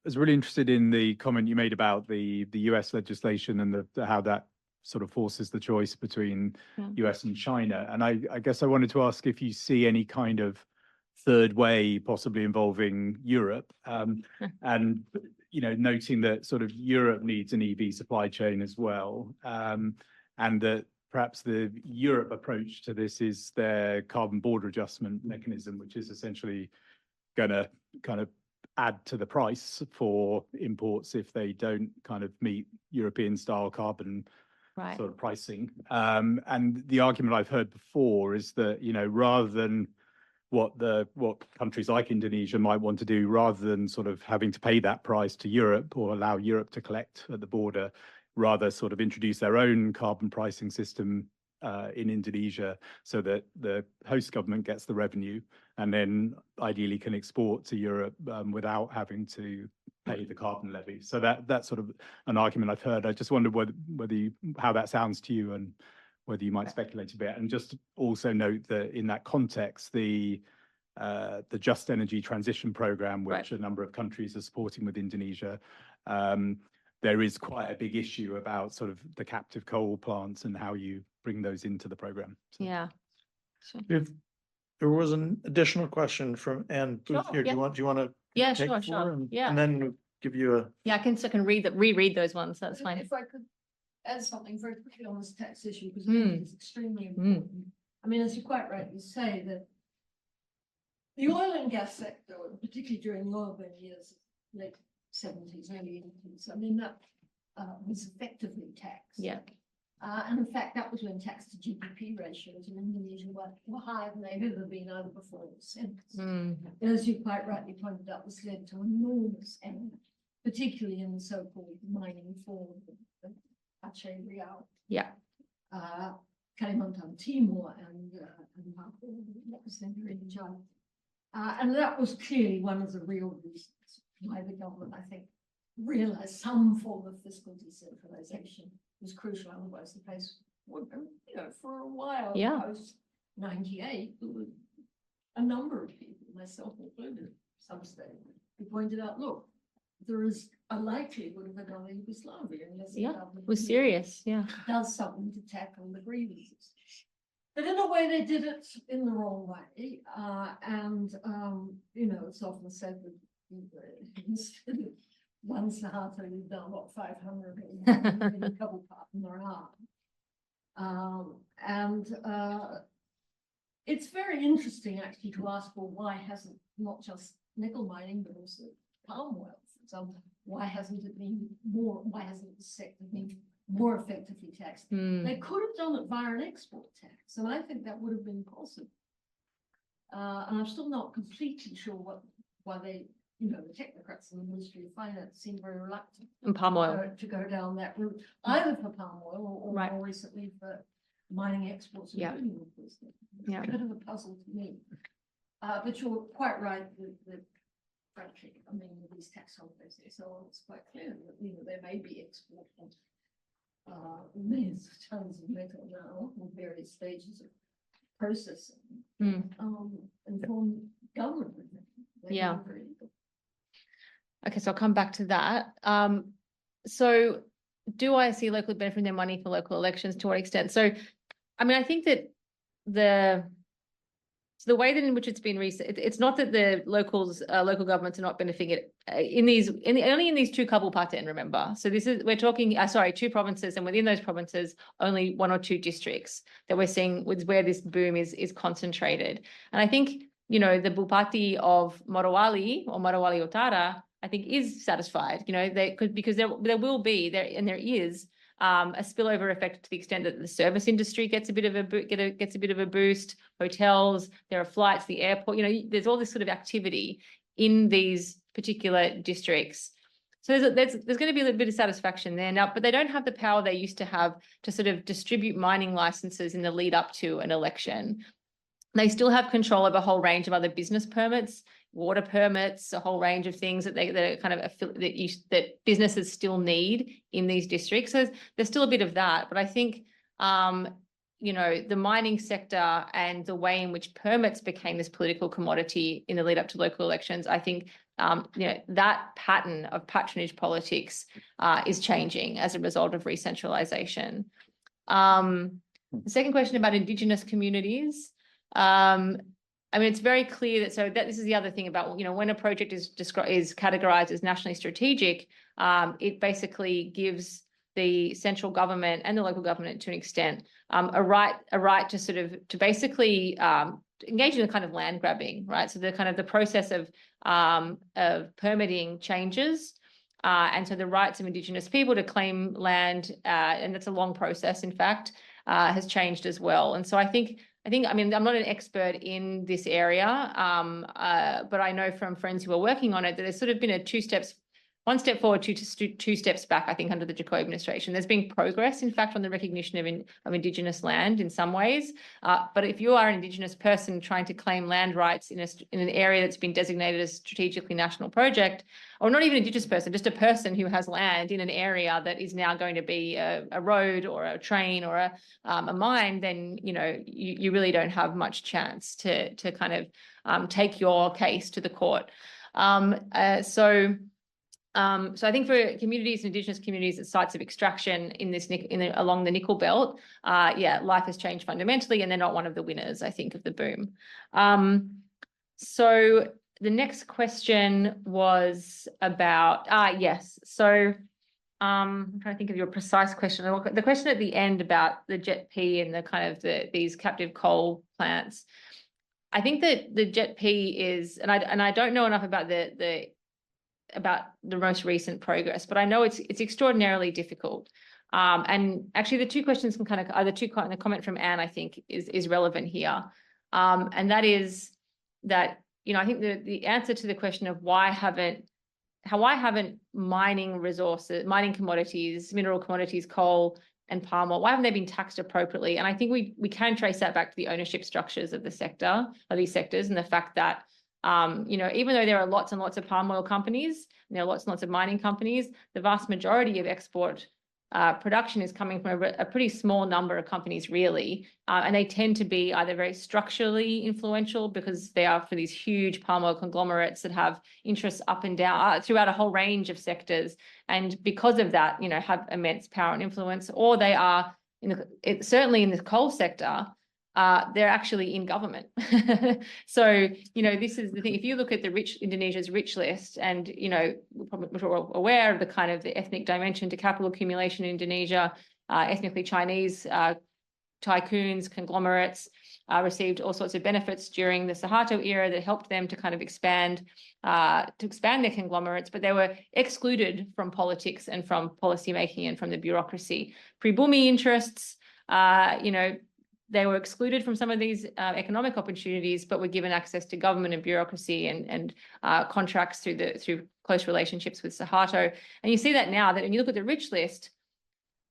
was really interested in the comment you made about the US legislation and how that sort of forces the choice between Yeah. US and China. And I guess I wanted to ask if you see any kind of third way possibly involving Europe, and noting that sort of Europe needs an EV supply chain as well, and that perhaps the Europe approach to this is their carbon border adjustment mechanism, which is essentially going to kind of add to the price for imports if they don't kind of meet European style carbon Right. sort of pricing. And the argument I've heard before is that, rather than what countries like Indonesia might want to do, rather than sort of having to pay that price to Europe or allow Europe to collect at the border, rather sort of introduce their own carbon pricing system in Indonesia, so that the host government gets the revenue and then ideally can export to Europe without having to pay the carbon levy. So that's sort of an argument I've heard. I just wondered how that sounds to you, and whether you might speculate a bit. And just also note that in that context, the Just Energy Transition Program, which a number of countries are supporting with Indonesia, there is quite a big issue about sort of the captive coal plants and how you bring those into the program. So. Yeah. If there was an additional question from Anne Booth Sure, here, yeah. do you want to? Yeah, take sure, the sure. floor and- Yeah. And then we'll give you a. Yeah, I can reread those ones. That's fine. If I could add something very quickly on this tax issue, because Mm. I think it's extremely important. I mean, as you quite rightly say, that the oil and gas sector, particularly during the oil boom years, late 70s, early 80s, I mean, that was effectively taxed. Yeah. And in fact, that was when tax to GDP ratios in Indonesia were higher than they've ever been either before or since. Mm. As you quite rightly pointed out, this led to enormous anger, particularly in the so-called mining form, the Aceh Riau, Yeah. Kalimantan Timur, and what was then in Java. And that was clearly one of the real reasons why the government, I think, realized some form of fiscal decentralization was crucial. Otherwise, the place would, for a while, Yeah. post 98, there were a number of people, myself included, some state, who pointed out, look, there is a likelihood of another Yugoslavia unless the Yeah, government was serious. Yeah. does something to tackle the grievances. But in a way, they did it in the wrong way. It's often said that instead of one Suharto, you've done what, 500 in a couple part in their arm. It's very interesting actually to ask, well, why hasn't not just nickel mining, but also palm oil, for example, why hasn't the sector been more effectively taxed? Mm. They could have done it via an export tax, and I think that would have been possible. And I'm still not completely sure why they, the technocrats in the Ministry of Finance seem very reluctant And palm oil. to go down that route, either for palm oil or Right. more recently for mining exports. Yeah. Including it's Yeah. a bit of a puzzle to me. But you're quite right that frankly, I mean, with these tax holidays and so on, it's quite clear that there may be export of millions of tons of metal now in various stages of processing. Mm. And from government. They Yeah. are very legal. Okay, so I'll come back to that. So do I see local benefiting their money for local elections? To what extent? So, I mean, I think that the way that in which it's been it's not that the local governments are not benefiting it only in these two couple parten, remember. So we're talking, two provinces, and within those provinces, only one or two districts that we're seeing with where this boom is concentrated. And I think, the Bupati of Morowali or Morowali Utara, I think is satisfied, because there will be there is a spillover effect to the extent that the service industry gets a bit of a boost, hotels, there are flights, the airport, there's all this sort of activity in these particular districts. So there's going to be a little bit of satisfaction there now, but they don't have the power they used to have to sort of distribute mining licenses in the lead up to an election. They still have control of a whole range of other business permits, water permits, a whole range of things that are kind of that businesses still need in these districts. So there's still a bit of that, but I think the mining sector and the way in which permits became this political commodity in the lead up to local elections, I think that pattern of patronage politics is changing as a result of re-centralization. The second question about Indigenous communities. I mean, it's very clear that, so that this is the other thing about, you know, when a project is categorized as nationally strategic, it basically gives the central government and the local government to an extent a right to sort of to basically engage in a kind of land grabbing, right? So the kind of the process of permitting changes. And so the rights of Indigenous people to claim land, and that's a long process, in fact, has changed as well. And so I mean, I'm not an expert in this area, but I know from friends who are working on it that there's sort of been one step forward, two steps back, I think, under the Jokowi administration. There's been progress, in fact, on the recognition of Indigenous land in some ways. But if you are an Indigenous person trying to claim land rights in an area that's been designated as strategically national project, or not even an Indigenous person, just a person who has land in an area that is now going to be a road or a train or a mine, then, you know, you really don't have much chance to kind of take your case to the court. So I think for communities, Indigenous communities at sites of extraction along the nickel belt, yeah, life has changed fundamentally, and they're not one of the winners, I think, of the boom. So the next question was about, yes. So I'm trying to think of your precise question. The question at the end about the JET-P and the kind of these captive coal plants. I think that the JET-P is, and I don't know enough about the most recent progress, but I know it's extraordinarily difficult. And actually the two questions can kind of, the comment from Anne, I think, is relevant here. And that is that, you know, I think the answer to the question of why haven't mining resources, mining commodities, mineral commodities, coal and palm oil, why haven't they been taxed appropriately? And I think we can trace that back to the ownership structures of the sector, of these sectors, and the fact that you know, even though there are lots and lots of palm oil companies, and there are lots and lots of mining companies, the vast majority of export production is coming from a pretty small number of companies, really. And they tend to be either very structurally influential because they are for these huge palm oil conglomerates that have interests up and down throughout a whole range of sectors. And because of that, you know, have immense power and influence, or they are, certainly in the coal sector, they're actually in government. So, you know, this is the thing. If you look at Indonesia's rich list, and, you know, we're aware of the kind of the ethnic dimension to capital accumulation in Indonesia, ethnically Chinese tycoons, conglomerates received all sorts of benefits during the Suharto era that helped them to kind of expand their conglomerates, but they were excluded from politics and from policymaking and from the bureaucracy. Pribumi interests, you know, they were excluded from some of these economic opportunities, but were given access to government and bureaucracy and contracts through close relationships with Suharto. And you see that now, that when you look at the rich list,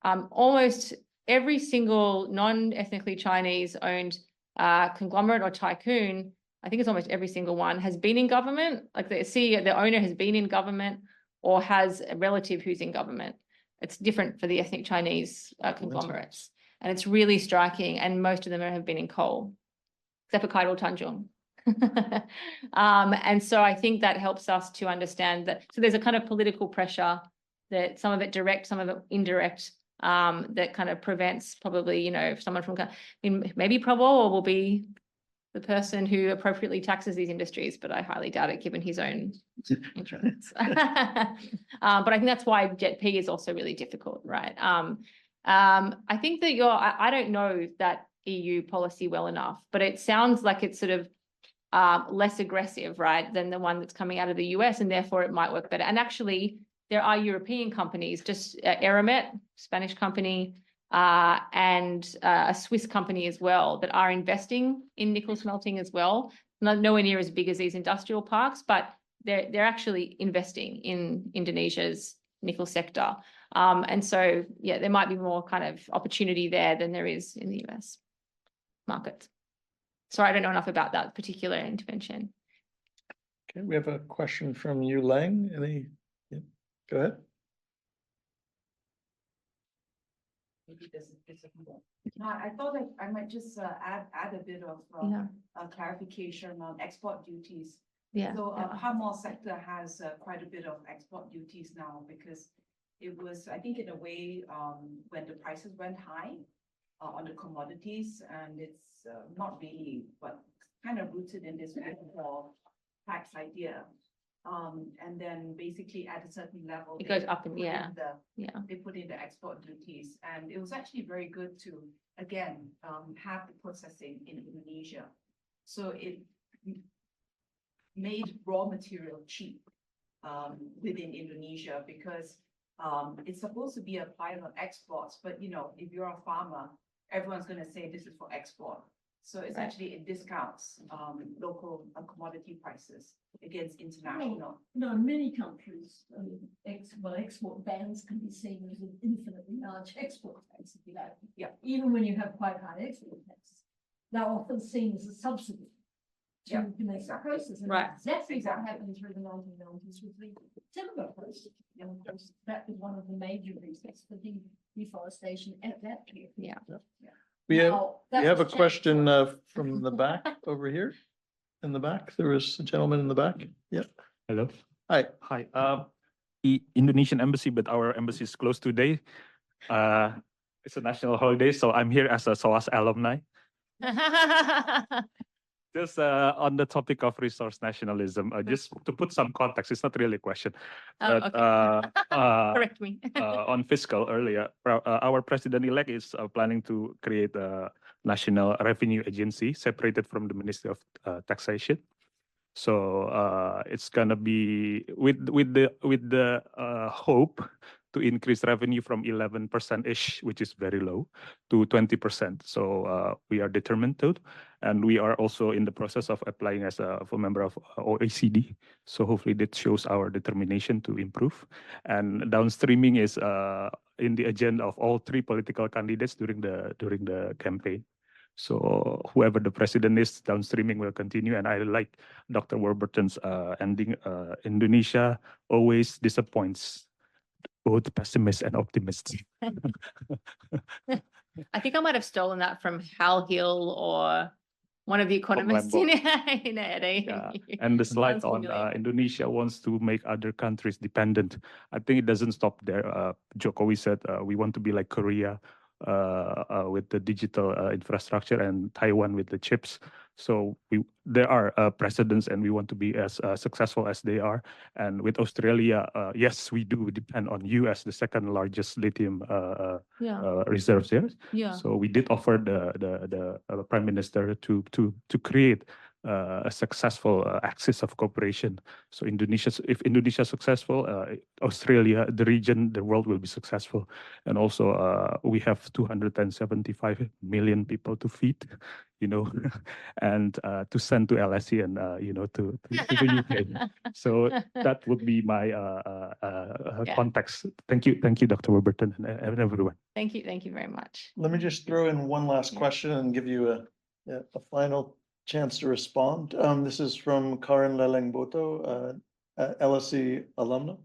almost every single non-ethnically Chinese owned conglomerate or tycoon, I think it's almost every single one, has been in government. Like the CEO, the owner has been in government or has a relative who's in government. It's different for the ethnic Chinese conglomerates. And it's really striking. And most of them have been in coal, except for Khairul Tanjung. And so I think that helps us to understand that. So there's a kind of political pressure, that some of it direct, some of it indirect, that kind of prevents probably, you know, someone from, I mean, maybe Prabowo will be the person who appropriately taxes these industries, but I highly doubt it given his own interests. But I think that's why JET-P is also really difficult, right? I think that I don't know that EU policy well enough, but it sounds like it's sort of less aggressive, right, than the one that's coming out of the US, and therefore it might work better. And actually, there are European companies, just Eramet, Spanish company, and a Swiss company as well, that are investing in nickel smelting as well. Nowhere near as big as these industrial parks, but they're actually investing in Indonesia's nickel sector. And so, yeah, there might be more kind of opportunity there than there is in the US market. Sorry, I don't know enough about that particular intervention. Okay, we have a question from Yu Lang. Yeah, go ahead. Maybe this is more. I thought I might just add a bit of clarification on export duties. Yeah. So palm oil sector has quite a bit of export duties now, because it was, I think, in a way, when the prices went high, on the commodities, and it's not really, but kind of rooted in this windfall tax idea. And then basically at a certain level. It they goes up and put in yeah, the- yeah. They put in the export duties, and it was actually very good to, again, have the processing in Indonesia. So it made raw material cheap within Indonesia, because it's supposed to be applied on exports, but you know, if you're a farmer, everyone's gonna say this is for export. So it's Right. actually, it discounts local commodity prices against international. No, in many countries, export bans can be seen as an infinitely large export tax, if you like. Yeah. Even when you have quite high export taxes, they're often seen as a subsidy to Yeah, the exactly. process. And Right. exactly what Exactly. happened through the 1990s with the timber process. And of course, that was one of the major reasons for the deforestation at that period. Yeah. We have, Now, we that have a was changed. question from the back over here. In the back, there was a gentleman in the back. Yep. Hello. Hi. Hi. The Indonesian embassy, but our embassy is closed today. It's a national holiday, so I'm here as a SOAS alumni. Just on the topic of resource nationalism, just to put some context, it's not really a question, Oh, but Correct me. on fiscal earlier, our president-elect is planning to create a national revenue agency separated from the Ministry of Taxation. So it's gonna be with the hope to increase revenue from 11%-ish, which is very low, to 20%. So we are determined to, and we are also in the process of applying as a member of OECD. So hopefully that shows our determination to improve. And downstreaming is in the agenda of all three political candidates during the campaign. So whoever the president is, downstreaming will continue. And I like Dr. Warburton's ending. Indonesia always disappoints both pessimists and optimists. I think I might have stolen that from Hal Hill or one of the economists in it. Yeah. And the slide Sounds on familiar. Indonesia wants to make other countries dependent. I think it doesn't stop there. Jokowi said we want to be like Korea with the digital infrastructure and Taiwan with the chips. So there are precedents, and we want to be as successful as they are. And with Australia, yes, we do depend on you as the second largest lithium Yeah, reserves here. yeah. So we did offer the prime minister to create a successful axis of cooperation. So if Indonesia is successful, Australia, the region, the world will be successful. And also we have 275 million people to feed, you know, and to send to LSE and you know to the UK. So that would be my context. Thank you, Dr. Warburton and everyone. Thank you very much. Let me just throw in one last Yeah. question and give you a final chance to respond. This is from Karen Leleng-Boto, LSE alumna.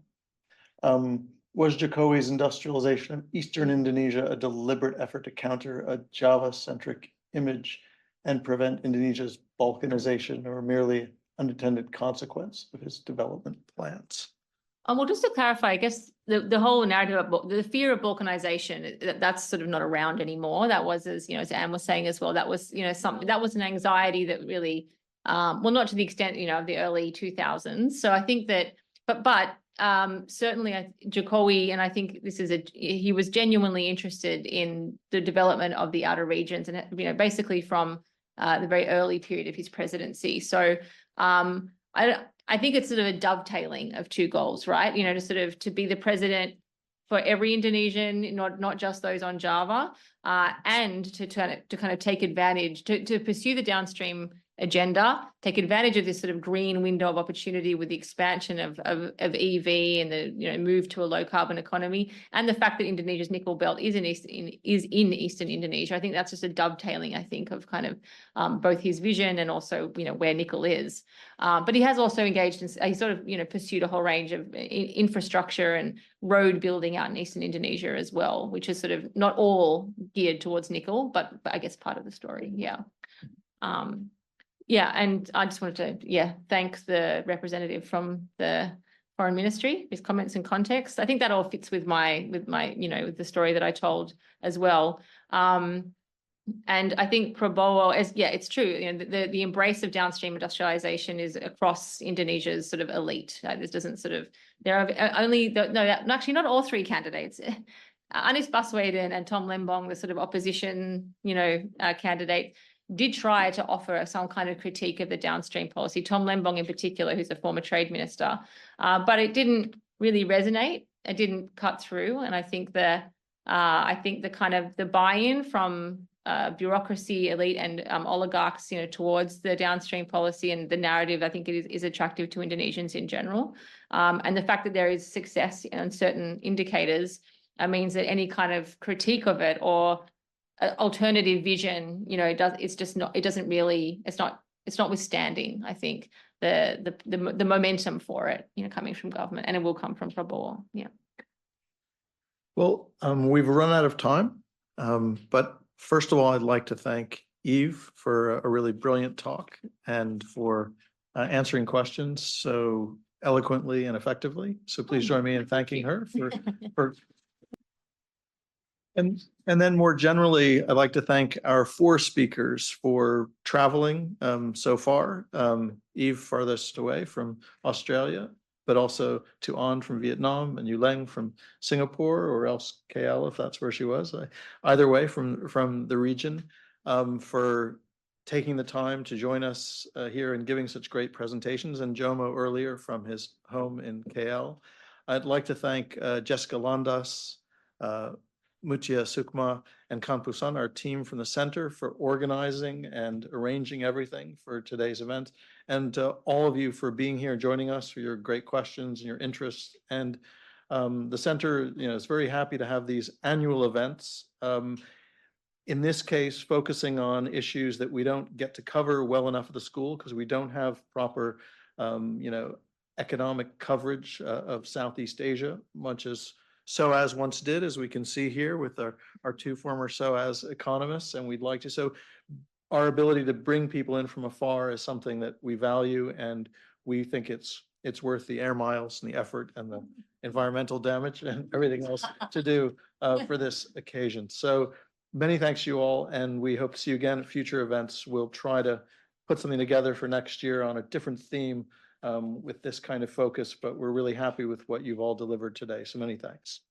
Was Jokowi's industrialization of Eastern Indonesia a deliberate effort to counter a Java-centric image and prevent Indonesia's balkanization, or merely unintended consequence of his development plans? Well, just to clarify, I guess the whole narrative about the fear of balkanization, that's sort of not around anymore. That was, as you know, as Anne was saying as well, that was, you know, something that was an anxiety that really, well, not to the extent, you know, of the early 2000s. So I think that, but certainly Jokowi, and I think this is he was genuinely interested in the development of the outer regions, and you know, basically from the very early period of his presidency. So I think it's sort of a dovetailing of two goals, right? You know, to sort of to be the president for every Indonesian, not just those on Java, and to kind of take advantage, to pursue the downstream agenda, take advantage of this sort of green window of opportunity with the expansion of EV and the, you know, move to a low carbon economy, and the fact that Indonesia's nickel belt is in Eastern Indonesia. I think that's just a dovetailing, I think, of kind of both his vision and also, you know, where nickel is. But he has also engaged in, he sort of, you know, pursued a whole range of infrastructure and road building out in Eastern Indonesia as well, which is sort of not all geared towards nickel, but I guess part of the story. Yeah. Yeah, and I just wanted to, thank the representative from the Foreign Ministry, his comments and context. I think that all fits with my, you know, with the story that I told as well. And I think Prabowo, it's true. You know, the embrace of downstream industrialization is across Indonesia's sort of elite. This doesn't sort of, there are only, no, actually not all three candidates. Anies Baswedan and Tom Lembong, the sort of opposition, candidate, did try to offer some kind of critique of the downstream policy. Tom Lembong in particular, who's a former trade minister, but it didn't really resonate. It didn't cut through. And I think the kind of the buy-in from bureaucracy, elite, and oligarchs, towards the downstream policy and the narrative, I think it is attractive to Indonesians in general. And the fact that there is success in certain indicators means that any kind of critique of it or alternative vision, it's not withstanding, I think, the momentum for it, coming from government, and it will come from Prabowo. Yeah. Well, we've run out of time, but first of all, I'd like to thank Eve for a really brilliant talk and for answering questions so eloquently and effectively. So please join me in thanking her for and then more generally, I'd like to thank our 4 speakers for traveling so far. Eve farthest away from Australia, but also to An from Vietnam and Yuleng from Singapore, or else KL if that's where she was. Either way, from the region, for taking the time to join us here and giving such great presentations, and Jomo earlier from his home in KL. I'd like to thank Jessica Landas, Mutia Sukma, and Kampusan, our team from the center, for organizing and arranging everything for today's event, and all of you for being here, joining us, for your great questions and your interest. And the center, is very happy to have these annual events. In this case, focusing on issues that we don't get to cover well enough at the school because we don't have proper, economic coverage of Southeast Asia, much as SOAS once did, as we can see here with our 2 former SOAS economists, and we'd like to. So our ability to bring people in from afar is something that we value, and we think it's worth the air miles and the effort and the environmental damage and everything else to do for this occasion. So many thanks to you all, and we hope to see you again at future events. We'll try to put something together for next year on a different theme with this kind of focus, but we're really happy with what you've all delivered today. So many thanks.